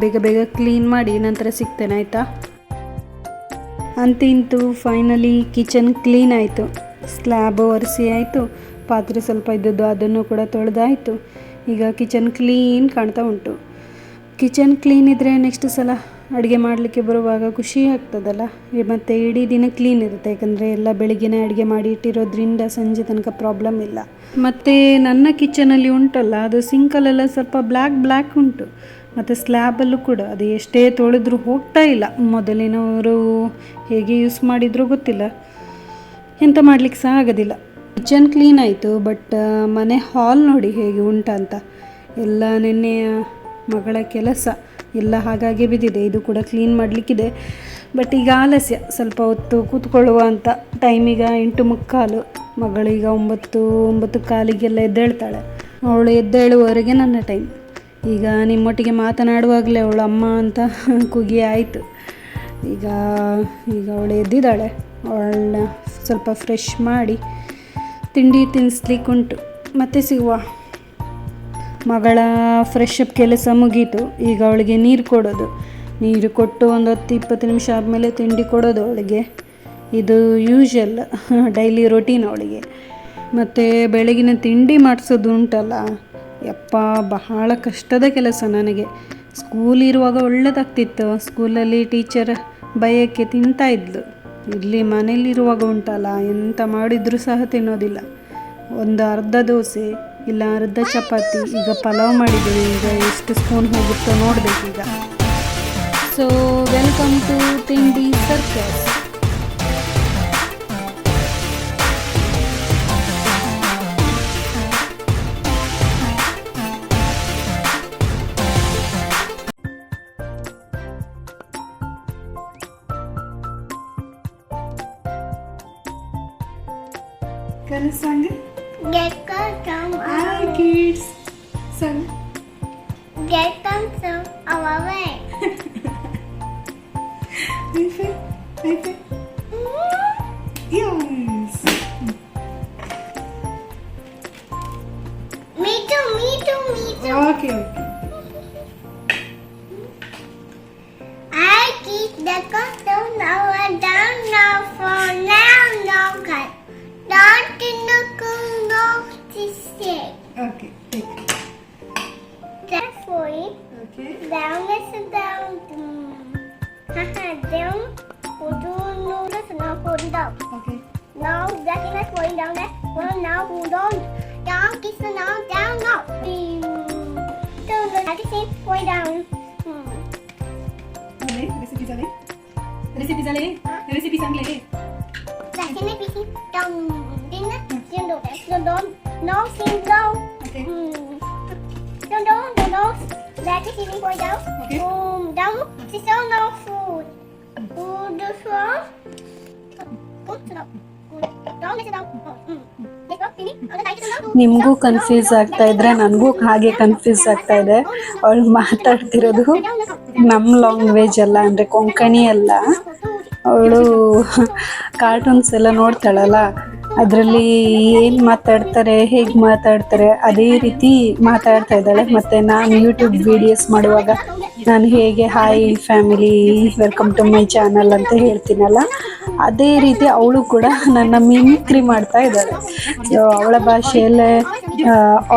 ಬೇಗ ಬೇಗ ಕ್ಲೀನ್ ಮಾಡಿ ನಂತರ ಸಿಗ್ತೇನೆ, ಆಯಿತಾ? ಅಂತೂ ಫೈನಲಿ ಕಿಚನ್ ಕ್ಲೀನ್ ಆಯಿತು. ಸ್ಲ್ಯಾಬ್ ಒರೆಸಿ ಆಯಿತು, ಪಾತ್ರೆ ಸ್ವಲ್ಪ ಇದ್ದದ್ದು ಅದನ್ನು ಕೂಡ ತೊಳೆದಾಯಿತು. ಈಗ ಕಿಚನ್ ಕ್ಲೀನ್ ಕಾಣ್ತಾ ಉಂಟು. ಕಿಚನ್ ಕ್ಲೀನ್ ಇದ್ದರೆ ನೆಕ್ಸ್ಟ್ ಸಲ ಅಡುಗೆ ಮಾಡಲಿಕ್ಕೆ ಬರುವಾಗ ಖುಷಿ ಆಗ್ತದಲ್ಲ. ಮತ್ತು ಇಡೀ ದಿನ ಕ್ಲೀನ್ ಇರುತ್ತೆ, ಯಾಕಂದರೆ ಎಲ್ಲ ಬೆಳಿಗ್ಗೆನೇ ಅಡುಗೆ ಮಾಡಿ ಇಟ್ಟಿರೋದ್ರಿಂದ ಸಂಜೆ ತನಕ ಪ್ರಾಬ್ಲಮ್ ಇಲ್ಲ. ಮತ್ತು ನನ್ನ ಕಿಚನಲ್ಲಿ ಉಂಟಲ್ಲ, ಅದು ಸಿಂಕಲ್ಲೆಲ್ಲ ಸ್ವಲ್ಪ ಬ್ಲ್ಯಾಕ್ ಉಂಟು. ಮತ್ತು ಸ್ಲ್ಯಾಬಲ್ಲೂ ಕೂಡ ಅದು ಎಷ್ಟೇ ತೊಳೆದ್ರೂ ಹೋಗ್ತಾ ಇಲ್ಲ. ಮೊದಲಿನವರು ಹೇಗೆ ಯೂಸ್ ಮಾಡಿದ್ರೂ ಗೊತ್ತಿಲ್ಲ, ಎಂತ ಮಾಡಲಿಕ್ಕೆ ಸಹ ಆಗೋದಿಲ್ಲ. ಕಿಚನ್ ಕ್ಲೀನ್ ಆಯಿತು, ಬಟ್ ಮನೆ ಹಾಲ್ ನೋಡಿ ಹೇಗೆ ಉಂಟಂತ. ಎಲ್ಲ ನಿನ್ನೆಯ ಮಗಳ ಕೆಲಸ ಎಲ್ಲ ಹಾಗಾಗಿ ಬಿದ್ದಿದೆ. ಇದು ಕೂಡ ಕ್ಲೀನ್ ಮಾಡಲಿಕ್ಕಿದೆ, ಬಟ್ ಈಗ ಆಲಸ್ಯ, ಸ್ವಲ್ಪ ಹೊತ್ತು ಕೂತ್ಕೊಳ್ಳುವ ಅಂತ. ಟೈಮೀಗ 8:45, ಮಗಳೀಗ 9:45 ಎದ್ದೇಳ್ತಾಳೆ. ಅವಳು ಎದ್ದೇಳುವವರೆಗೆ ನನ್ನ ಟೈಮ್. ಈಗ ನಿಮ್ಮೊಟ್ಟಿಗೆ ಮಾತನಾಡುವಾಗಲೇ ಅವಳು ಅಮ್ಮ ಅಂತ ಕೂಗಿ ಆಯಿತು. ಈಗ ಅವಳು ಎದ್ದಿದ್ದಾಳೆ. ಅವಳನ್ನ ಸ್ವಲ್ಪ ಫ್ರೆಶ್ ಮಾಡಿ ತಿಂಡಿ ತಿನ್ನಿಸ್ಲಿಕ್ಕುಂಟು. ಮತ್ತೆ ಸಿಗುವ. ಮಗಳ ಫ್ರೆಶ್ ಅಪ್ ಕೆಲಸ ಮುಗೀತು. ಈಗ ಅವಳಿಗೆ ನೀರು ಕೊಡೋದು. ನೀರು ಕೊಟ್ಟು ಒಂದು 10-20 ನಿಮಿಷ ಆದಮೇಲೆ ತಿಂಡಿ ಕೊಡೋದು ಅವಳಿಗೆ. ಇದು ಯೂಶಲ್ ಡೈಲಿ ರೊಟೀನ್ ಅವಳಿಗೆ. ಮತ್ತು ಬೆಳಗಿನ ತಿಂಡಿ ಮಾಡಿಸೋದು ಉಂಟಲ್ಲ, ಯಪ್ಪ ಬಹಳ ಕಷ್ಟದ ಕೆಲಸ ನನಗೆ. ಸ್ಕೂಲ್ ಇರುವಾಗ ಒಳ್ಳೆದಾಗ್ತಿತ್ತು, ಸ್ಕೂಲಲ್ಲಿ ಟೀಚರ್ ಬೈಯಕ್ಕೆ ತಿಂತಾಯಿದ್ಲು. ಇಲ್ಲಿ ಮನೇಲಿರುವಾಗ ಉಂಟಲ್ಲ, ಎಂತ ಮಾಡಿದರೂ ಸಹ ತಿನ್ನೋದಿಲ್ಲ. ಒಂದು ಅರ್ಧ ದೋಸೆ ಇಲ್ಲ ಅರ್ಧ ಚಪಾತಿ. ಈಗ ಪಲಾವ್ ಮಾಡಿದ್ದೀವಿ, ಈಗ ಎಷ್ಟು ಸ್ಪೂನ್ ಹೋಗುತ್ತೋ ನೋಡಬೇಕೀಗ. ಸೊ ವೆಲ್ಕಮ್ ಟು ತಿಂಡಿ circus. Can you sing it? Get some Hi kids. Sing. Get some our way. High five. High five. Yes. Me too. Okay. I keep the custom now down now for now no cut. Not in the cool of this day. Okay. Take it. That's for it. Okay. Down is down. Down. Put no, that's not put down. Okay. Now that is not going down there. Well, now hold on. Down, kiss the now, down, now. So that is it, going down. Recipe सांगले. That is not easy. Down. Dinner. Don't. No, sing down. Okay. Don't. That is easy, going down. Okay. Down. Sister, no food. Food from. Good. Down, listen down. ನಿಮಗೂ ಕನ್ಫ್ಯೂಸ್ ಆಗ್ತಾ ಇದ್ರೆ ನನಗೂ ಹಾಗೆ ಕನ್ಫ್ಯೂಸ್ ಆಗ್ತಾ ಇದೆ. ಅವಳು ಮಾತಾಡ್ತಿರೋದು ನಮ್ಮ ಲ್ಯಾಂಗ್ವೇಜ್ ಅಲ್ಲ, ಅಂದರೆ ಕೊಂಕಣಿ ಅಲ್ಲ. ಅವಳು ಕಾರ್ಟೂನ್ಸ್ ಎಲ್ಲ ನೋಡ್ತಾಳಲ್ಲ, ಅದರಲ್ಲಿ ಏನು ಮಾತಾಡ್ತಾರೆ, ಹೇಗೆ ಮಾತಾಡ್ತಾರೆ ಅದೇ ರೀತಿ ಮಾತಾಡ್ತಾ ಇದ್ದಾಳೆ. ಮತ್ತು ನಾನು ಯೂಟ್ಯೂಬ್ ವಿಡಿಯೋಸ್ ಮಾಡುವಾಗ ನಾನು ಹೇಗೆ hi family welcome to my channel ಅಂತ ಹೇಳ್ತೀನಲ್ಲ, ಅದೇ ರೀತಿ ಅವಳು ಕೂಡ ನನ್ನ ಮಿಮಿಕ್ರಿ ಮಾಡ್ತಾ ಇದ್ದಾಳೆ. ಸೊ ಅವಳ ಭಾಷೆಯಲ್ಲೇ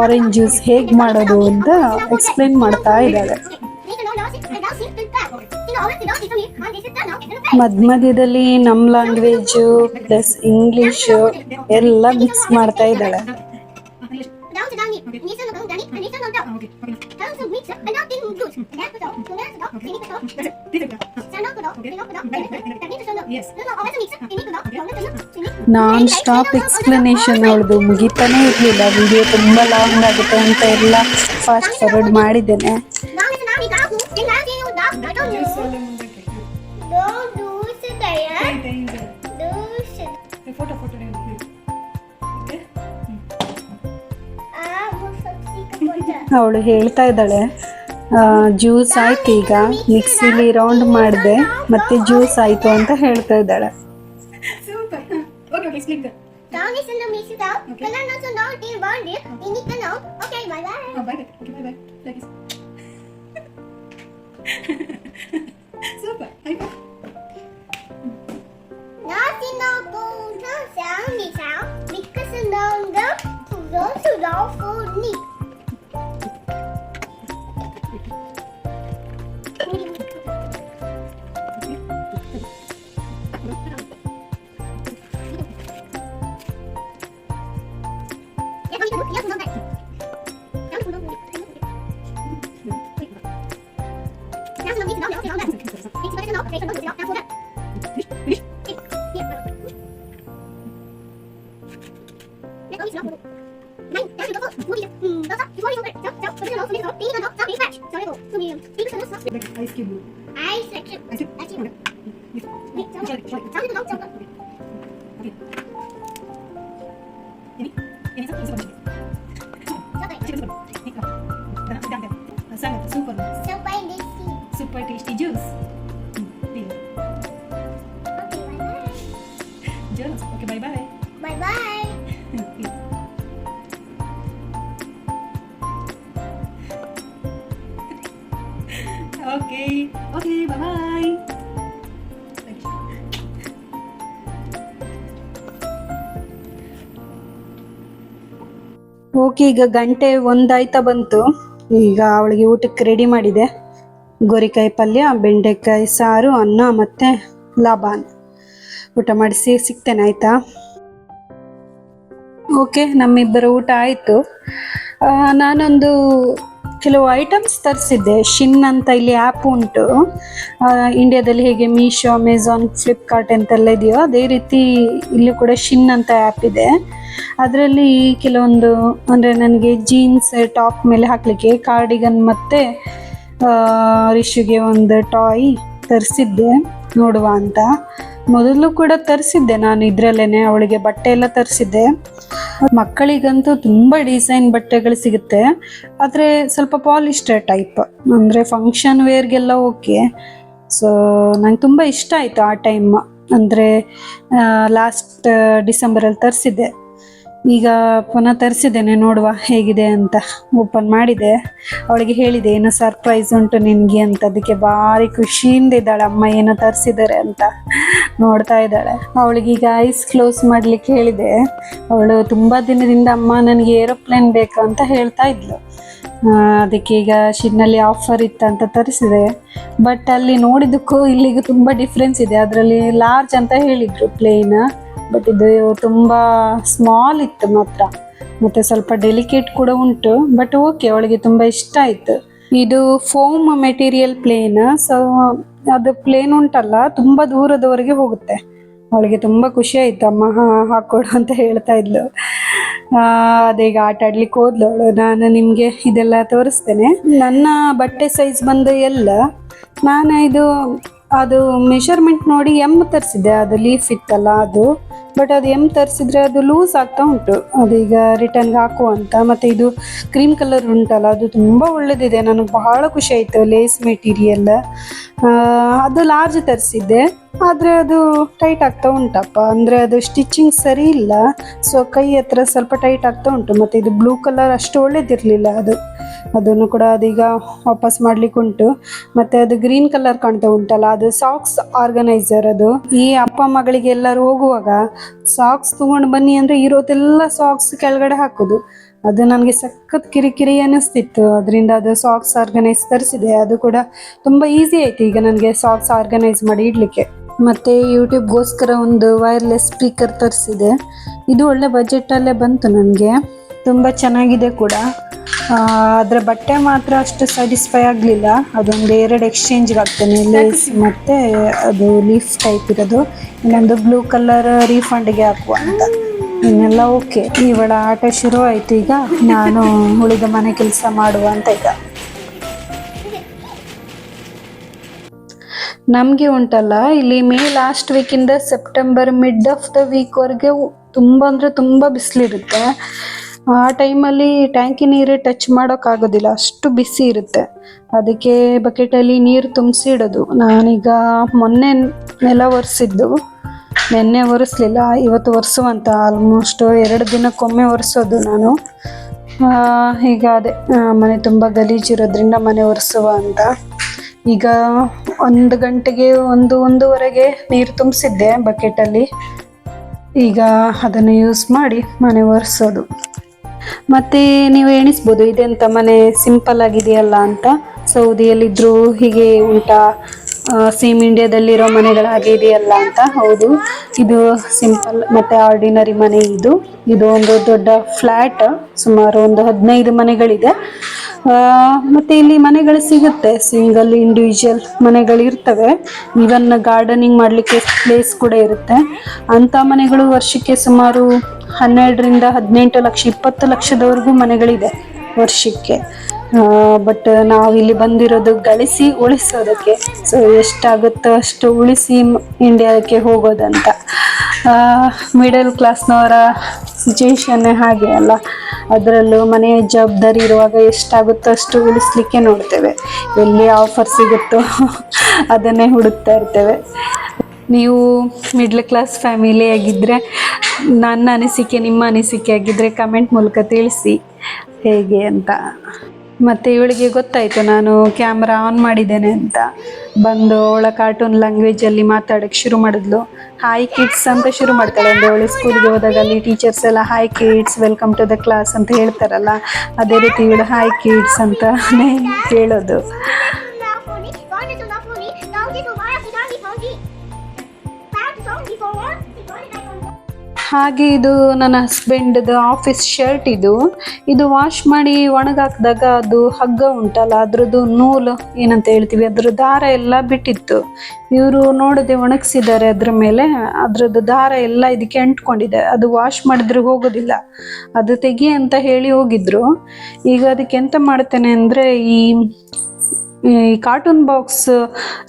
ಆರೆಂಜ್ ಜ್ಯೂಸ್ ಹೇಗೆ ಮಾಡೋದು ಅಂತ ಎಕ್ಸ್ಪ್ಲೇನ್ ಮಾಡ್ತಾ ಇದ್ದಾಳೆ. ಮಧ್ಯದಲ್ಲಿ ನಮ್ಮ ಲ್ಯಾಂಗ್ವೇಜು ಪ್ಲಸ್ ಇಂಗ್ಲಿಷು ಎಲ್ಲ ಮಿಕ್ಸ್ ಮಾಡ್ತಾ ಇದ್ದಾಳೆ. ನಾನ್ ಸ್ಟಾಪ್ ಎಕ್ಸ್ಪ್ಲನೇಷನ್ ಅವಳದು ಮುಗಿತಾನೆ ಇರ್ಲಿಲ್ಲ. ವಿಡಿಯೋ ತುಂಬಾ ಲಾಂಗ್ ಆಗುತ್ತೆ ಅಂತ ಎಲ್ಲ ಫಾಸ್ಟ್ ಫಾರ್ವರ್ಡ್ ಮಾಡಿದ್ದೇನೆ. ಅವಳು ಹೇಳ್ತಾ ಇದ್ದಾಳೆ ಜ್ಯೂಸ್ ಆಯ್ತು, ಈಗ ಮಿಕ್ಸಿಲಿ ರೌಂಡ್ ಮಾಡಿದೆ ಮತ್ತೆ ಜ್ಯೂಸ್ ಆಯ್ತು ಅಂತ ಹೇಳ್ತಾ ಇದ್ದಾಳೆ. Super tasty juice. Juice. Okay, bye bye. Bye bye. Okay. Okay, bye bye. Okay, ಈಗ ಗಂಟೆ 1 ಆಯ್ತಾ ಬಂತು. ಈಗ ಅವಳಿಗೆ ಊಟಕ್ಕೆ ರೆಡಿ ಮಾಡಿದೆ. ಗೋರಿಕಾಯಿ ಪಲ್ಯ, ಬೆಂಡೆಕಾಯಿ ಸಾರು, ಅನ್ನ ಮತ್ತು ಲಾಬಾನ್. ಊಟ ಮಾಡಿಸಿ ಸಿಗ್ತೇನೆ ಆಯಿತಾ. ಓಕೆ, ನಮ್ಮಿಬ್ಬರ ಊಟ ಆಯಿತು. ನಾನೊಂದು ಕೆಲವು ಐಟಮ್ಸ್ ತರಿಸಿದ್ದೆ. ಶಿನ್ ಅಂತ ಇಲ್ಲಿ ಆ್ಯಪ್ ಉಂಟು. ಇಂಡಿಯಾದಲ್ಲಿ ಹೇಗೆ ಮೀಶೋ, ಅಮೆಝಾನ್, ಫ್ಲಿಪ್ಕಾರ್ಟ್ ಅಂತೆಲ್ಲ ಇದೆಯೋ ಅದೇ ರೀತಿ ಇಲ್ಲಿ ಕೂಡ ಶಿನ್ ಅಂತ ಆ್ಯಪ್ ಇದೆ. ಅದರಲ್ಲಿ ಕೆಲವೊಂದು ಅಂದರೆ ನನಗೆ ಜೀನ್ಸ್ ಟಾಪ್ ಮೇಲೆ ಹಾಕಲಿಕ್ಕೆ ಕಾರ್ಡಿಗನ್ ಮತ್ತು ರಿಶುಗೆ ಒಂದು ಟಾಯ್ ತರಿಸಿದ್ದೆ ನೋಡುವ ಅಂತ. ಮೊದಲು ಕೂಡ ತರಿಸಿದ್ದೆ ನಾನು ಇದರಲ್ಲೇ. ಅವಳಿಗೆ ಬಟ್ಟೆ ಎಲ್ಲ ತರಿಸಿದ್ದೆ. ಮಕ್ಕಳಿಗಂತೂ ತುಂಬ ಡಿಸೈನ್ ಬಟ್ಟೆಗಳು ಸಿಗುತ್ತೆ, ಆದರೆ ಸ್ವಲ್ಪ ಪಾಲಿಸ್ಟರ್ ಟೈಪ್, ಅಂದರೆ ಫಂಕ್ಷನ್ ವೇರ್ಗೆಲ್ಲ ಓಕೆ. ಸೊ ನಂಗೆ ತುಂಬ ಇಷ್ಟ ಆಯಿತು ಆ ಟೈಮ್, ಅಂದರೆ ಲಾಸ್ಟ್ ಡಿಸೆಂಬರಲ್ಲಿ ತರಿಸಿದ್ದೆ. ಈಗ ಪುನಃ ತರಿಸಿದ್ದೇನೆ, ನೋಡುವ ಹೇಗಿದೆ ಅಂತ. ಓಪನ್ ಮಾಡಿದೆ, ಅವಳಿಗೆ ಹೇಳಿದೆ ಏನೋ ಸರ್ಪ್ರೈಸ್ ಉಂಟು ನಿನಗೆ ಅಂತ. ಅದಕ್ಕೆ ಭಾರಿ ಖುಷಿಯಿಂದ ಇದ್ದಾಳೆ, ಅಮ್ಮ ಏನೋ ತರಿಸಿದ್ದಾರೆ ಅಂತ ನೋಡ್ತಾ ಇದ್ದಾಳೆ. ಅವಳಿಗೆ ಈಗ ಐಸ್ ಕ್ಲೋಸ್ ಮಾಡಲಿಕ್ಕೆ ಹೇಳಿದೆ. ಅವಳು ತುಂಬ ದಿನದಿಂದ ಅಮ್ಮ ನನಗೆ ಏರೋಪ್ಲೇನ್ ಬೇಕು ಅಂತ ಹೇಳ್ತಾ ಇದ್ಲು. ಅದಕ್ಕೆ ಈಗ ಶಿನ್ನಲ್ಲಿ ಆಫರ್ ಇತ್ತಂತ ತರಿಸಿದೆ. ಬಟ್ ಅಲ್ಲಿ ನೋಡಿದ್ದಕ್ಕೂ ಇಲ್ಲಿಗೂ ತುಂಬ ಡಿಫ್ರೆನ್ಸ್ ಇದೆ. ಅದರಲ್ಲಿ ಲಾರ್ಜ್ ಅಂತ ಹೇಳಿದರು ಪ್ಲೇನ್, ಬಟ್ ಇದು ತುಂಬ ಸ್ಮಾಲ್ ಇತ್ತು ಮಾತ್ರ. ಮತ್ತು ಸ್ವಲ್ಪ ಡೆಲಿಕೇಟ್ ಕೂಡ ಉಂಟು. ಬಟ್ ಓಕೆ, ಅವಳಿಗೆ ತುಂಬ ಇಷ್ಟ ಆಯಿತು. ಇದು ಫೋಮ್ ಮೆಟೀರಿಯಲ್ ಪ್ಲೇನ್. ಸೊ ಅದು ಪ್ಲೇನ್ ಉಂಟಲ್ಲ, ತುಂಬ ದೂರದವರೆಗೆ ಹೋಗುತ್ತೆ. ಅವಳಿಗೆ ತುಂಬ ಖುಷಿ ಆಯಿತು, ಅಮ್ಮ ಹಾಕ್ಕೊಡು ಅಂತ ಹೇಳ್ತಾ ಇದ್ಲು. ಅದೀಗ ಆಟ ಆಡ್ಲಿಕ್ಕೆ ಹೋದ್ಲು ಅವಳು. ನಾನು ನಿಮಗೆ ಇದೆಲ್ಲ ತೋರಿಸ್ತೇನೆ. ನನ್ನ ಬಟ್ಟೆ ಸೈಜ್ ಬಂದು ಎಲ್ಲ ನಾನು ಅದು ಮೆಷರ್ಮೆಂಟ್ ನೋಡಿ ಎಮ್ ತರಿಸಿದ್ದೆ. ಅದು ಲೀಫ್ ಇತ್ತಲ್ಲ ಅದು. ಬಟ್ ಅದು ತರಿಸಿದ್ರೆ ಅದು ಲೂಸ್ ಆಗ್ತಾ ಉಂಟು, ಅದೀಗ ರಿಟರ್ನ್ಗೆ ಹಾಕುವಂತ. ಮತ್ತು ಇದು ಕ್ರೀಮ್ ಕಲರ್ ಉಂಟಲ್ಲ, ಅದು ತುಂಬ ಒಳ್ಳೆದಿದೆ, ನನಗೆ ಬಹಳ ಖುಷಿ ಆಯಿತು. ಲೇಸ್ ಮೆಟೀರಿಯಲ್, ಅದು ಲಾರ್ಜ್ ತರಿಸಿದ್ದೆ, ಆದರೆ ಅದು ಟೈಟ್ ಆಗ್ತಾ ಉಂಟಪ್ಪ. ಅಂದರೆ ಅದು ಸ್ಟಿಚಿಂಗ್ ಸರಿ ಇಲ್ಲ, ಸೊ ಕೈ ಹತ್ರ ಸ್ವಲ್ಪ ಟೈಟ್ ಆಗ್ತಾ ಉಂಟು. ಮತ್ತು ಇದು ಬ್ಲೂ ಕಲರ್ ಅಷ್ಟು ಒಳ್ಳೇದಿರಲಿಲ್ಲ, ಅದನ್ನು ಕೂಡ ಅದೀಗ ವಾಪಸ್ ಮಾಡ್ಲಿಕ್ಕೆ ಉಂಟು. ಮತ್ತು ಅದು ಗ್ರೀನ್ ಕಲರ್ ಕಾಣ್ತಾ ಉಂಟಲ್ಲ, ಅದು ಸಾಕ್ಸ್ ಆರ್ಗನೈಸರ್. ಅದು ಈ ಅಪ್ಪ ಮಗಳಿಗೆ ಎಲ್ಲರೂ ಹೋಗುವಾಗ ಸಾಕ್ಸ್ ತಗೊಂಡು ಬನ್ನಿ ಅಂದರೆ ಇರೋದೆಲ್ಲ ಸಾಕ್ಸ್ ಕೆಳಗಡೆ ಹಾಕೋದು. ಅದು ನನಗೆ ಸಖತ್ ಕಿರಿಕಿರಿ ಅನ್ನಿಸ್ತಿತ್ತು, ಅದರಿಂದ ಅದು ಸಾಕ್ಸ್ ಆರ್ಗನೈಸ್ ತರಿಸಿದೆ. ಅದು ಕೂಡ ತುಂಬ ಈಸಿ ಆಯಿತು ಈಗ ನನಗೆ ಸಾಕ್ಸ್ ಆರ್ಗನೈಸ್ ಮಾಡಿ ಇಡಲಿಕ್ಕೆ. ಮತ್ತು ಯೂಟ್ಯೂಬ್ಗೋಸ್ಕರ ಒಂದು ವೈರ್ಲೆಸ್ ಸ್ಪೀಕರ್ ತರಿಸಿದೆ. ಇದು ಒಳ್ಳೆ ಬಜೆಟಲ್ಲೇ ಬಂತು ನನಗೆ, ತುಂಬ ಚೆನ್ನಾಗಿದೆ ಕೂಡ. ಅದರ ಬಟ್ಟೆ ಮಾತ್ರ ಅಷ್ಟು ಸ್ಯಾಟಿಸ್ಫೈ ಆಗಲಿಲ್ಲ. ಅದೊಂದು 2 ಎಕ್ಸ್ಚೇಂಜ್ಗೆ ಆಗ್ತೇನೆ, ಲೇಸ್ ಮತ್ತು ಅದು ಲೀಫ್ ಟೈಪ್ ಇರೋದು. ಇನ್ನೊಂದು ಬ್ಲೂ ಕಲರ್ ರೀಫಂಡ್ಗೆ ಹಾಕುವ ಅಂತ. ಇನ್ನೆಲ್ಲ ಓಕೆ. ಇವಳ ಆಟ ಶುರು ಆಯಿತು. ಈಗ ನಾನು ಉಳಿದ ಮನೆ ಕೆಲಸ ಮಾಡುವ ಅಂತ. ಈಗ ನಮಗೆ ಉಂಟಲ್ಲ ಇಲ್ಲಿ ಮೇ ಲಾಸ್ಟ್ ವೀಕಿಂದ ಸೆಪ್ಟೆಂಬರ್ ಮಿಡ್ ಆಫ್ ದ ವೀಕ್ವರೆಗೆ ತುಂಬ ಅಂದರೆ ತುಂಬ ಬಿಸಿಲಿರುತ್ತೆ. ಆ ಟೈಮಲ್ಲಿ ಟ್ಯಾಂಕಿ ನೀರು ಟಚ್ ಮಾಡೋಕ್ಕಾಗೋದಿಲ್ಲ, ಅಷ್ಟು ಬಿಸಿ ಇರುತ್ತೆ. ಅದಕ್ಕೆ ಬಕೆಟಲ್ಲಿ ನೀರು ತುಂಬಿಸಿ ಇಡೋದು. ನಾನೀಗ ಮೊನ್ನೆ ನೆಲ ಒರೆಸಿದ್ದು, ನೆನ್ನೆ ಒರೆಸ್ಲಿಲ್ಲ, ಇವತ್ತು ಒರೆಸುವಂತ. ಆಲ್ಮೋಸ್ಟ್ 2 ದಿನಕ್ಕೊಮ್ಮೆ ಒರೆಸೋದು ನಾನು. ಈಗ ಅದೇ ಮನೆ ತುಂಬ ಗಲೀಜಿರೋದ್ರಿಂದ ಮನೆ ಒರೆಸುವ ಅಂತ. ಈಗ 1 ಗಂಟೆಗೆ 1-1:30ಗೆ ನೀರು ತುಂಬಿಸಿದ್ದೆ ಬಕೆಟಲ್ಲಿ. ಈಗ ಅದನ್ನು ಯೂಸ್ ಮಾಡಿ ಮನೆ ಒರೆಸೋದು. ಮತ್ತು ನೀವು ಎಣಿಸ್ಬೋದು ಇದೆಂತ ಮನೆ ಸಿಂಪಲ್ ಆಗಿದೆಯಲ್ಲ ಅಂತ. ಸೌದಿಯಲ್ಲಿದ್ದರೂ ಹೀಗೆ ಉಂಟಾ, ಸೇಮ್ ಇಂಡಿಯಾದಲ್ಲಿರೋ ಮನೆಗಳ ಹಾಗೆ ಇದೆಯಲ್ಲ ಅಂತ. ಹೌದು, ಇದು ಸಿಂಪಲ್ ಮತ್ತು ಆರ್ಡಿನರಿ ಮನೆ. ಇದು ಒಂದು ದೊಡ್ಡ ಫ್ಲ್ಯಾಟ್, ಸುಮಾರು ಒಂದು 15 ಮನೆಗಳಿದೆ. ಮತ್ತು ಇಲ್ಲಿ ಮನೆಗಳು ಸಿಗುತ್ತೆ, ಸಿಂಗಲ್ ಇಂಡಿವಿಜುವಲ್ ಮನೆಗಳು ಇರ್ತವೆ. ಈವನ್ ಗಾರ್ಡನಿಂಗ್ ಮಾಡಲಿಕ್ಕೆ ಪ್ಲೇಸ್ ಕೂಡ ಇರುತ್ತೆ. ಅಂಥ ಮನೆಗಳು ವರ್ಷಕ್ಕೆ ಸುಮಾರು 12ರಿಂದ 18 ಲಕ್ಷ, 20 ಲಕ್ಷದವರೆಗೂ ಮನೆಗಳಿದೆ ವರ್ಷಕ್ಕೆ. ಬಟ್ ನಾವಿಲ್ಲಿ ಬಂದಿರೋದು ಗಳಿಸಿ ಉಳಿಸೋದಕ್ಕೆ. ಸೊ ಎಷ್ಟಾಗುತ್ತೋ ಅಷ್ಟು ಉಳಿಸಿ ಇಂಡಿಯಾಕ್ಕೆ ಹೋಗೋದಂತ. ಮಿಡಲ್ ಕ್ಲಾಸ್ನವರ ಸಿಚುವೇಶನ್ನೇ ಹಾಗೆ ಅಲ್ಲ. ಅದರಲ್ಲೂ ಮನೆಯ ಜವಾಬ್ದಾರಿ ಇರುವಾಗ ಎಷ್ಟಾಗುತ್ತೋ ಅಷ್ಟು ಉಳಿಸ್ಲಿಕ್ಕೆ ನೋಡ್ತೇವೆ. ಎಲ್ಲಿ ಆಫರ್ ಸಿಗುತ್ತೋ ಅದನ್ನೇ ಹುಡುಕ್ತಾ ಇರ್ತೇವೆ. ನೀವು ಮಿಡ್ಲ್ ಕ್ಲಾಸ್ ಫ್ಯಾಮಿಲಿ ಆಗಿದ್ದರೆ, ನನ್ನ ಅನಿಸಿಕೆ ನಿಮ್ಮ ಅನಿಸಿಕೆ ಆಗಿದ್ದರೆ ಕಮೆಂಟ್ ಮೂಲಕ ತಿಳಿಸಿ ಹೇಗೆ ಅಂತ. ಮತ್ತು ಇವಳಿಗೆ ಗೊತ್ತಾಯಿತು ನಾನು ಕ್ಯಾಮ್ರಾ ಆನ್ ಮಾಡಿದ್ದೇನೆ ಅಂತ. ಬಂದು ಅವಳ ಕಾರ್ಟೂನ್ ಲ್ಯಾಂಗ್ವೇಜಲ್ಲಿ ಮಾತಾಡೋಕ್ಕೆ ಶುರು ಮಾಡಿದ್ಲು. ಹಾಯ್ ಕಿಡ್ಸ್ ಅಂತ ಶುರು ಮಾಡ್ತಾಳೆ. ಅಂದರೆ ಅವಳು ಸ್ಕೂಲ್ಗೆ ಹೋದಾಗ ಅಲ್ಲಿ ಟೀಚರ್ಸ್ ಎಲ್ಲ hi kids, welcome to the class ಅಂತ ಹೇಳ್ತಾರಲ್ಲ, ಅದೇ ರೀತಿ ಇವಳು ಹಾಯ್ ಕಿಡ್ಸ್ ಅಂತಾನೆ ಹೇಳೋದು. ಹಾಗೆ ಇದು ನನ್ನ ಹಸ್ಬೆಂಡ್ದು ಆಫೀಸ್ ಶರ್ಟ್. ಇದು ವಾಶ್ ಮಾಡಿ ಒಣಗಾಕಿದಾಗ ಅದು ಹಗ್ಗ ಉಂಟಲ್ಲ, ಅದ್ರದ್ದು ನೂಲು ಏನಂತ ಹೇಳ್ತೀವಿ, ಅದ್ರ ದಾರ ಎಲ್ಲ ಬಿಟ್ಟಿತ್ತು. ಇವರು ನೋಡದೆ ಒಣಗಿಸಿದ್ದಾರೆ. ಅದ್ರ ಮೇಲೆ ಅದ್ರದ್ದು ದಾರ ಎಲ್ಲ ಇದಕ್ಕೆ ಅಂಟ್ಕೊಂಡಿದೆ. ಅದು ವಾಶ್ ಮಾಡಿದ್ರೆ ಹೋಗೋದಿಲ್ಲ, ಅದು ತೆಗಿ ಅಂತ ಹೇಳಿ ಹೋಗಿದ್ರು. ಈಗ ಅದಕ್ಕೆ ಎಂತ ಮಾಡ್ತೇನೆ ಅಂದರೆ, ಈ ಕಾರ್ಟೂನ್ ಬಾಕ್ಸ್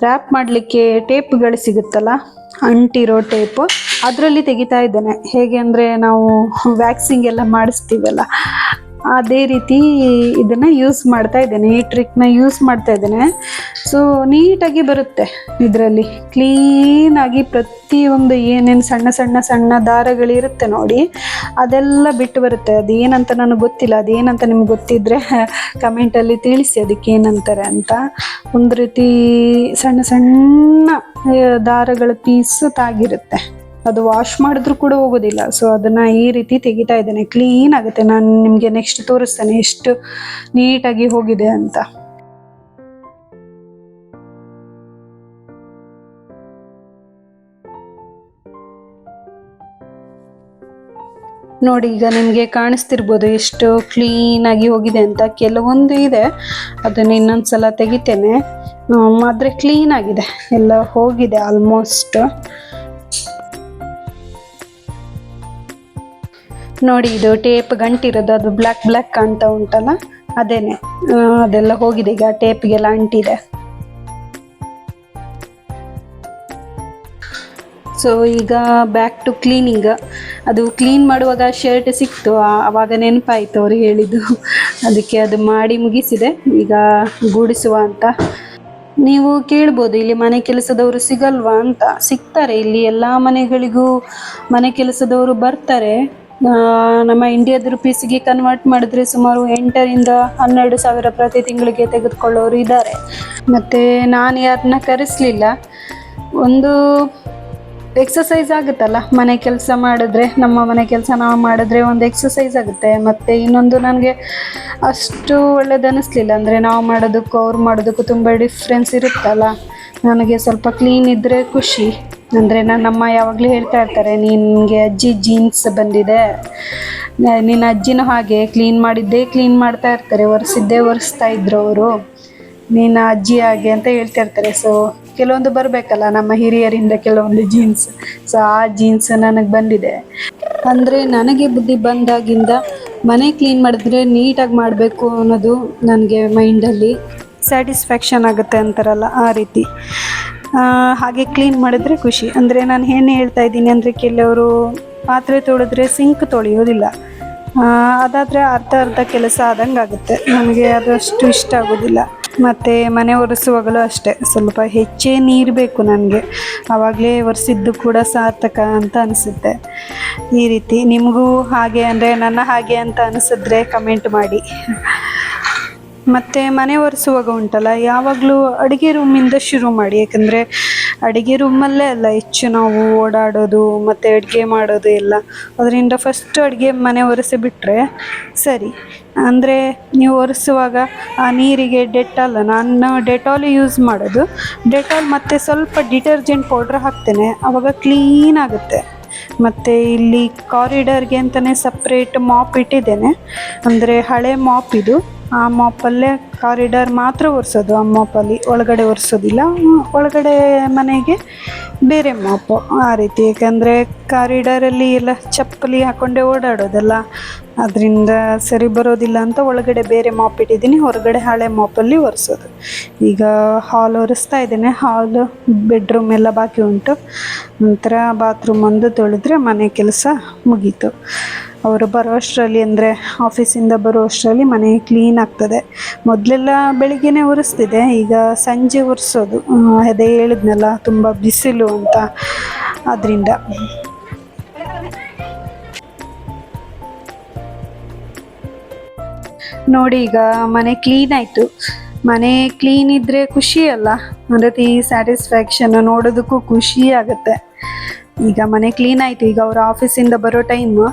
ರ್ಯಾಪ್ ಮಾಡಲಿಕ್ಕೆ ಟೇಪ್ಗಳು ಸಿಗುತ್ತಲ್ಲ, ಅಂಟಿರೋ ಟೇಪು, ಅದರಲ್ಲಿ ತೆಗಿತಾ ಇದ್ದೇನೆ. ಹೇಗೆ ಅಂದರೆ ನಾವು ವ್ಯಾಕ್ಸಿಂಗ್ ಎಲ್ಲ ಮಾಡಿಸ್ತೀವಲ್ಲ, ಅದೇ ರೀತಿ ಇದನ್ನು ಯೂಸ್ ಮಾಡ್ತಾ ಇದ್ದೇನೆ. ಈ ಟ್ರಿಕ್ನ ಯೂಸ್ ಮಾಡ್ತಾ ಇದ್ದೇನೆ. ಸೊ ನೀಟಾಗಿ ಬರುತ್ತೆ ಇದರಲ್ಲಿ, ಕ್ಲೀನಾಗಿ ಪ್ರತಿಯೊಂದು ಏನೇನು ಸಣ್ಣ ಸಣ್ಣ ಸಣ್ಣ ದಾರಗಳಿರುತ್ತೆ ನೋಡಿ, ಅದೆಲ್ಲ ಬಿಟ್ಟು ಬರುತ್ತೆ. ಅದು ಏನಂತ ನನಗೆ ಗೊತ್ತಿಲ್ಲ, ಅದೇನಂತ ನಿಮ್ಗೆ ಗೊತ್ತಿದ್ದರೆ ಕಮೆಂಟಲ್ಲಿ ತಿಳಿಸಿ ಅದಕ್ಕೆ ಏನಂತಾರೆ ಅಂತ. ಒಂದು ರೀತಿ ಸಣ್ಣ ಸಣ್ಣ ದಾರಗಳ ಪೀಸು ತಾಗಿರುತ್ತೆ, ಅದು ವಾಶ್ ಮಾಡಿದ್ರೂ ಕೂಡ ಹೋಗೋದಿಲ್ಲ. ಸೊ ಅದನ್ನು ಈ ರೀತಿ ತೆಗಿತಾ ಇದ್ದೇನೆ, ಕ್ಲೀನ್ ಆಗುತ್ತೆ. ನಾನು ನಿಮಗೆ ನೆಕ್ಸ್ಟ್ ತೋರಿಸ್ತೇನೆ ಎಷ್ಟು ನೀಟಾಗಿ ಹೋಗಿದೆ ಅಂತ. ನೋಡಿ, ಈಗ ನಿಮಗೆ ಕಾಣಿಸ್ತಿರ್ಬೋದು ಎಷ್ಟು ಕ್ಲೀನಾಗಿ ಹೋಗಿದೆ ಅಂತ. ಕೆಲವೊಂದು ಇದೆ, ಅದನ್ನು ಇನ್ನೊಂದ್ಸಲ ತೆಗಿತೇನೆ. ಆದರೆ ಕ್ಲೀನಾಗಿದೆ, ಎಲ್ಲ ಹೋಗಿದೆ ಆಲ್ಮೋಸ್ಟ್. ನೋಡಿ, ಇದು ಟೇಪ್ ಗಂಟಿರೋದು, ಅದು ಬ್ಲ್ಯಾಕ್ ಕಾಣ್ತಾ ಉಂಟಲ್ಲ, ಅದೇನೆ. ಅದೆಲ್ಲ ಹೋಗಿದೆ, ಈಗ ಟೇಪ್ಗೆಲ್ಲ ಅಂಟಿದೆ. ಸೊ ಈಗ ಬ್ಯಾಕ್ ಟು ಕ್ಲೀನಿಂಗ್. ಅದು ಕ್ಲೀನ್ ಮಾಡುವಾಗ ಶರ್ಟ್ ಸಿಕ್ತು, ಆವಾಗ ನೆನಪಾಯಿತು ಅವ್ರು ಹೇಳಿದ್ದು. ಅದಕ್ಕೆ ಅದು ಮಾಡಿ ಮುಗಿಸಿದೆ, ಈಗ ಗೂಡಿಸುವ ಅಂತ. ನೀವು ಕೇಳ್ಬೋದು, ಇಲ್ಲಿ ಮನೆ ಕೆಲಸದವರು ಸಿಗಲ್ವಾ ಅಂತ. ಸಿಗ್ತಾರೆ, ಇಲ್ಲಿ ಎಲ್ಲ ಮನೆಗಳಿಗೂ ಮನೆ ಕೆಲಸದವರು ಬರ್ತಾರೆ. ನಮ್ಮ ಇಂಡಿಯಾದ ರುಪೀಸಿಗೆ ಕನ್ವರ್ಟ್ ಮಾಡಿದ್ರೆ ಸುಮಾರು 8,000 to 12,000 ಪ್ರತಿ ತಿಂಗಳಿಗೆ ತೆಗೆದುಕೊಳ್ಳೋರು ಇದ್ದಾರೆ. ಮತ್ತು ನಾನು ಯಾರನ್ನ ಕರೆಸಲಿಲ್ಲ. ಒಂದು ಎಕ್ಸಸೈಸ್ ಆಗುತ್ತಲ್ಲ ಮನೆ ಕೆಲಸ ಮಾಡಿದ್ರೆ, ನಮ್ಮ ಮನೆ ಕೆಲಸ ನಾವು ಮಾಡಿದ್ರೆ ಒಂದು ಎಕ್ಸಸೈಸ್ ಆಗುತ್ತೆ. ಮತ್ತು ಇನ್ನೊಂದು ನನಗೆ ಅಷ್ಟು ಒಳ್ಳೇದು ಅನ್ನಿಸ್ಲಿಲ್ಲ, ಅಂದರೆ ನಾವು ಮಾಡೋದಕ್ಕೂ ಅವ್ರು ಮಾಡೋದಕ್ಕೂ ತುಂಬ ಡಿಫ್ರೆನ್ಸ್ ಇರುತ್ತಲ್ಲ. ನನಗೆ ಸ್ವಲ್ಪ ಕ್ಲೀನ್ ಇದ್ದರೆ ಖುಷಿ. ಅಂದರೆ ನನ್ನಮ್ಮ ಯಾವಾಗಲೂ ಹೇಳ್ತಾ ಇರ್ತಾರೆ, ನಿನಗೆ ಅಜ್ಜಿ ಜೀನ್ಸ್ ಬಂದಿದೆ, ನಿನ್ನ ಅಜ್ಜಿನೂ ಹಾಗೆ ಕ್ಲೀನ್ ಮಾಡಿದ್ದೇ ಕ್ಲೀನ್ ಮಾಡ್ತಾ ಇರ್ತಾರೆ, ಒರೆಸಿದ್ದೇ ಒರೆಸ್ತಾ ಇದ್ರು ಅವರು, ನಿನ್ನ ಅಜ್ಜಿ ಹಾಗೆ ಅಂತ ಹೇಳ್ತಾ ಇರ್ತಾರೆ. ಸೊ ಕೆಲವೊಂದು ಬರಬೇಕಲ್ಲ ನಮ್ಮ ಹಿರಿಯರಿಂದ ಕೆಲವೊಂದು ಜೀನ್ಸ್. ಸೊ ಆ ಜೀನ್ಸ್ ನನಗೆ ಬಂದಿದೆ. ಅಂದರೆ ನನಗೆ ಬುದ್ಧಿ ಬಂದಾಗಿಂದ ಮನೆ ಕ್ಲೀನ್ ಮಾಡಿದ್ರೆ ನೀಟಾಗಿ ಮಾಡಬೇಕು ಅನ್ನೋದು ನನಗೆ ಮೈಂಡಲ್ಲಿ ಸ್ಯಾಟಿಸ್ಫ್ಯಾಕ್ಷನ್ ಆಗುತ್ತೆ ಅಂತಾರಲ್ಲ, ಆ ರೀತಿ. ಹಾಗೆ ಕ್ಲೀನ್ ಮಾಡಿದ್ರೆ ಖುಷಿ. ಅಂದರೆ ನಾನು ಏನು ಹೇಳ್ತಾ ಇದ್ದೀನಿ ಅಂದರೆ, ಕೆಲವರು ಪಾತ್ರೆ ತೊಳೆದ್ರೆ ಸಿಂಕ್ ತೊಳೆಯೋದಿಲ್ಲ, ಅದಾದರೆ ಅರ್ಧ ಕೆಲಸ ಆದಂಗೆ ಆಗುತ್ತೆ. ನನಗೆ ಅದಷ್ಟು ಇಷ್ಟ ಆಗೋದಿಲ್ಲ. ಮತ್ತು ಮನೆ ಒರೆಸುವಾಗಲೂ ಅಷ್ಟೇ, ಸ್ವಲ್ಪ ಹೆಚ್ಚೇ ನೀರು ಬೇಕು ನನಗೆ, ಆವಾಗಲೇ ಒರೆಸಿದ್ದು ಕೂಡ ಸಾರ್ಥಕ ಅಂತ ಅನಿಸುತ್ತೆ. ಈ ರೀತಿ ನಿಮಗೂ ಹಾಗೆ, ಅಂದರೆ ನನ್ನ ಹಾಗೆ ಅಂತ ಅನಿಸಿದ್ರೆ ಕಮೆಂಟ್ ಮಾಡಿ. ಮತ್ತು ಮನೆ ಒರೆಸುವಾಗ ಉಂಟಲ್ಲ, ಯಾವಾಗಲೂ ಅಡುಗೆ ರೂಮಿಂದ ಶುರು ಮಾಡಿ. ಯಾಕಂದರೆ ಅಡುಗೆ ರೂಮಲ್ಲೇ ಅಲ್ಲ ಹೆಚ್ಚು ನಾವು ಓಡಾಡೋದು ಮತ್ತು ಅಡುಗೆ ಮಾಡೋದು ಎಲ್ಲ. ಅದರಿಂದ ಫಸ್ಟ್ ಅಡುಗೆ ಮನೆ ಒರೆಸಿ ಬಿಟ್ಟರೆ ಸರಿ. ಅಂದರೆ ನೀವು ಒರೆಸುವಾಗ ಆ ನೀರಿಗೆ ಡೆಟಾಲ್, ನಾನು ಡೆಟಾಲ್ ಯೂಸ್ ಮಾಡೋದು. ಡೆಟಾಲ್ ಮತ್ತು ಸ್ವಲ್ಪ ಡಿಟರ್ಜೆಂಟ್ ಪೌಡ್ರ್ ಹಾಕ್ತೇನೆ, ಆವಾಗ ಕ್ಲೀನ್ ಆಗುತ್ತೆ. ಮತ್ತು ಇಲ್ಲಿ ಕಾರಿಡಾರ್ಗೆ ಅಂತಲೇ ಸಪ್ರೇಟ್ ಮಾಪ್ ಇಟ್ಟಿದ್ದೇನೆ. ಅಂದರೆ ಹಳೆ ಮಾಪ್ ಇದು, ಆ ಮಾಪಲ್ಲೇ ಕಾರಿಡಾರ್ ಮಾತ್ರ ಒರೆಸೋದು. ಆ ಮಾಪಲ್ಲಿ ಒಳಗಡೆ ಒರೆಸೋದಿಲ್ಲ, ಒಳಗಡೆ ಮನೆಗೆ ಬೇರೆ ಮಾಪು, ಆ ರೀತಿ. ಯಾಕಂದರೆ ಕಾರಿಡಾರಲ್ಲಿ ಎಲ್ಲ ಚಪ್ಪಲಿ ಹಾಕ್ಕೊಂಡೇ ಓಡಾಡೋದಲ್ಲ, ಅದರಿಂದ ಸರಿ ಬರೋದಿಲ್ಲ ಅಂತ ಒಳಗಡೆ ಬೇರೆ ಮಾಪ್ ಇಟ್ಟಿದ್ದೀನಿ, ಹೊರಗಡೆ ಹಳೆ ಮಾಪಲ್ಲಿ ಒರೆಸೋದು. ಈಗ ಹಾಲ್ ಒರೆಸ್ತಾ ಇದ್ದೇನೆ. ಹಾಲು, ಬೆಡ್ರೂಮ್ ಎಲ್ಲ ಬಾಕಿ ಉಂಟು. ನಂತರ ಬಾತ್ರೂಮ್ ಒಂದು ತೊಳೆದ್ರೆ ಮನೆ ಕೆಲಸ ಮುಗೀತು. ಅವರು ಬರೋ ಅಷ್ಟರಲ್ಲಿ, ಅಂದರೆ ಆಫೀಸಿಂದ ಬರೋ ಅಷ್ಟರಲ್ಲಿ ಮನೆ ಕ್ಲೀನ್ ಆಗ್ತದೆ. ಮೊದಲೆಲ್ಲ ಬೆಳಿಗ್ಗೆನೇ ಒರೆಸ್ತಿದ್ದೆ, ಈಗ ಸಂಜೆ ಒರೆಸೋದು. ಅದೇ ಹೇಳಿದ್ನಲ್ಲ, ತುಂಬ ಬಿಸಿಲು ಅಂತ, ಅದರಿಂದ. ನೋಡಿ, ಈಗ ಮನೆ ಕ್ಲೀನ್ ಆಯಿತು. ಮನೆ ಕ್ಲೀನ್ ಇದ್ದರೆ ಖುಷಿ ಅಲ್ಲ, ಅಂದರೆ ಈ ಸ್ಯಾಟಿಸ್ಫ್ಯಾಕ್ಷನ್ ನೋಡೋದಕ್ಕೂ ಖುಷಿ ಆಗುತ್ತೆ. ಈಗ ಮನೆ ಕ್ಲೀನ್ ಆಯಿತು. ಈಗ ಅವರು ಆಫೀಸಿಂದ ಬರೋ ಟೈಮು,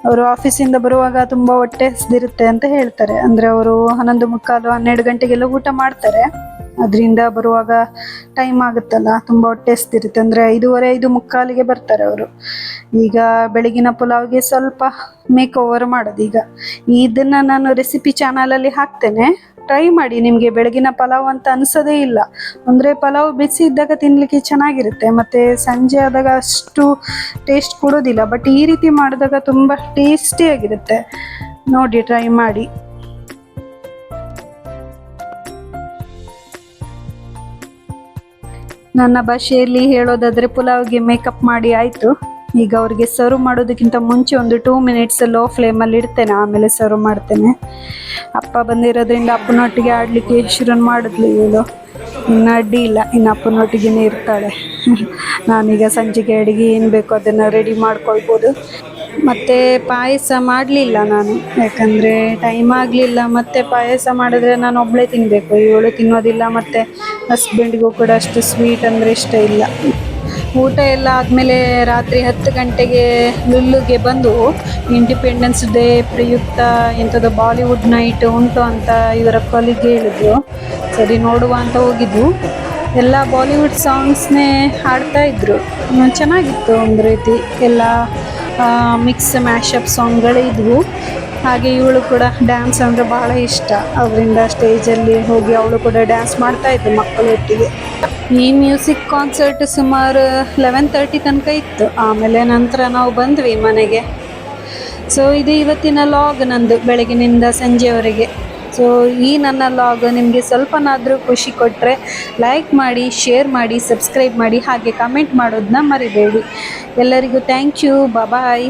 ಅವರು ಆಫೀಸಿಂದ ಬರುವಾಗ ತುಂಬ ಹೊಟ್ಟೆ ಹಸಿದಿರುತ್ತೆ ಅಂತ ಹೇಳ್ತಾರೆ. ಅಂದರೆ ಅವರು 11:45, 12 ಗಂಟೆಗೆಲ್ಲ ಊಟ ಮಾಡ್ತಾರೆ. ಅದರಿಂದ ಬರುವಾಗ ಟೈಮ್ ಆಗುತ್ತಲ್ಲ, ತುಂಬ ಹೊಟ್ಟೆ ಹಸಿದಿರುತ್ತೆ. ಅಂದರೆ 5:15, 5:45ಗೆ ಬರ್ತಾರೆ ಅವರು. ಈಗ ಬೆಳಗಿನ ಪುಲಾವ್ಗೆ ಸ್ವಲ್ಪ ಮೇಕ್ ಓವರ್ ಮಾಡೋದು. ಈಗ ಇದನ್ನು ನಾನು ರೆಸಿಪಿ ಚಾನಲಲ್ಲಿ ಹಾಕ್ತೇನೆ, ಟ್ರೈ ಮಾಡಿ. ನಿಮಗೆ ಬೆಳಗಿನ ಪಲಾವ್ ಅಂತ ಅನಿಸೋದೇ ಇಲ್ಲ. ಅಂದರೆ ಪಲಾವ್ ಬಿಸಿ ಇದ್ದಾಗ ತಿನ್ನಲಿಕ್ಕೆ ಚೆನ್ನಾಗಿರುತ್ತೆ, ಮತ್ತು ಸಂಜೆ ಆದಾಗ ಅಷ್ಟು ಟೇಸ್ಟ್ ಕೊಡೋದಿಲ್ಲ. ಬಟ್ ಈ ರೀತಿ ಮಾಡಿದಾಗ ತುಂಬ ಟೇಸ್ಟಿಯಾಗಿರುತ್ತೆ. ನೋಡಿ, ಟ್ರೈ ಮಾಡಿ. ನನ್ನ ಭಾಷೆಯಲ್ಲಿ ಹೇಳೋದಾದರೆ ಪುಲಾವ್ಗೆ ಮೇಕಪ್ ಮಾಡಿ ಆಯಿತು. ಈಗ ಅವ್ರಿಗೆ ಸರ್ವ್ ಮಾಡೋದಕ್ಕಿಂತ ಮುಂಚೆ ಒಂದು 2 minutes ಲೋ ಫ್ಲೇಮಲ್ಲಿ ಇಡ್ತೇನೆ, ಆಮೇಲೆ ಸರ್ವ್ ಮಾಡ್ತೇನೆ. ಅಪ್ಪ ಬಂದಿರೋದ್ರಿಂದ ಅಪ್ಪನೊಟ್ಟಿಗೆ ಆಡಲಿಕ್ಕೆ ಶುರು ಮಾಡಿದ್ಲು ಇವಳು. ಇನ್ನು ಅಡ್ಡಿ ಇಲ್ಲ, ಇನ್ನು ಅಪ್ಪನೊಟ್ಟಿಗೆ ಇರ್ತಾಳೆ. ನಾನೀಗ ಸಂಜೆಗೆ ಅಡುಗೆ ಏನು ಬೇಕೋ ಅದನ್ನು ರೆಡಿ ಮಾಡ್ಕೊಳ್ಬೋದು. ಮತ್ತು ಪಾಯಸ ಮಾಡಲಿಲ್ಲ ನಾನು, ಯಾಕಂದರೆ ಟೈಮ್ ಆಗಲಿಲ್ಲ. ಮತ್ತು ಪಾಯಸ ಮಾಡಿದ್ರೆ ನಾನು ಒಬ್ಬಳೇ ತಿನ್ನಬೇಕು, ಇವಳು ತಿನ್ನೋದಿಲ್ಲ. ಮತ್ತು ಹಸ್ಬೆಂಡ್ಗೂ ಕೂಡ ಅಷ್ಟು ಸ್ವೀಟ್ ಅಂದರೆ ಇಷ್ಟ ಇಲ್ಲ. ಊಟ ಎಲ್ಲ ಆದಮೇಲೆ ರಾತ್ರಿ 10 ಗಂಟೆಗೆ ಲುಲ್ಲುಗೆ ಬಂದು, ಇಂಡಿಪೆಂಡೆನ್ಸ್ ಡೇ ಪ್ರಯುಕ್ತ ಎಂಥದ್ದು ಬಾಲಿವುಡ್ ನೈಟ್ ಉಂಟು ಅಂತ ಇವರ ಕೊಲಿಗ್ ಹೇಳಿದ್ರು. ಸರಿ ನೋಡುವ ಅಂತ ಹೋಗಿದ್ವು. ಎಲ್ಲ ಬಾಲಿವುಡ್ ಸಾಂಗ್ಸ್ನೇ ಹಾಡ್ತಾ ಇದ್ರು, ಚೆನ್ನಾಗಿತ್ತು. ಒಂದು ರೀತಿ ಎಲ್ಲ ಮಿಕ್ಸ್ ಮ್ಯಾಶಪ್ ಸಾಂಗ್ಗಳೇ ಇದ್ವು. ಹಾಗೆ ಇವಳು ಕೂಡ ಡ್ಯಾನ್ಸ್ ಅಂದರೆ ಭಾಳ ಇಷ್ಟ, ಅದರಿಂದ ಸ್ಟೇಜಲ್ಲಿ ಹೋಗಿ ಅವಳು ಕೂಡ ಡ್ಯಾನ್ಸ್ ಮಾಡ್ತಾಯಿದ್ಲು ಮಕ್ಕಳೊಟ್ಟಿಗೆ. ಈ ಮ್ಯೂಸಿಕ್ ಕಾನ್ಸರ್ಟ್ ಸುಮಾರು 11:30 ತನಕ ಇತ್ತು. ಆಮೇಲೆ ನಂತರ ನಾವು ಬಂದ್ವಿ ಮನೆಗೆ. ಸೊ ಇದು ಇವತ್ತಿನ ಲಾಗ್ ನಂದು, ಬೆಳಗಿನಿಂದ ಸಂಜೆವರೆಗೆ. ಸೊ ಈ ನನ್ನ ಲಾಗ್ ನಿಮಗೆ ಸ್ವಲ್ಪನಾದರೂ ಖುಷಿ ಕೊಟ್ಟರೆ ಲೈಕ್ ಮಾಡಿ, ಶೇರ್ ಮಾಡಿ, ಸಬ್ಸ್ಕ್ರೈಬ್ ಮಾಡಿ, ಹಾಗೆ ಕಮೆಂಟ್ ಮಾಡೋದನ್ನ ಮರಿಬೇಡಿ. ಎಲ್ಲರಿಗೂ ಥ್ಯಾಂಕ್ ಯು. ಬಾಯ್.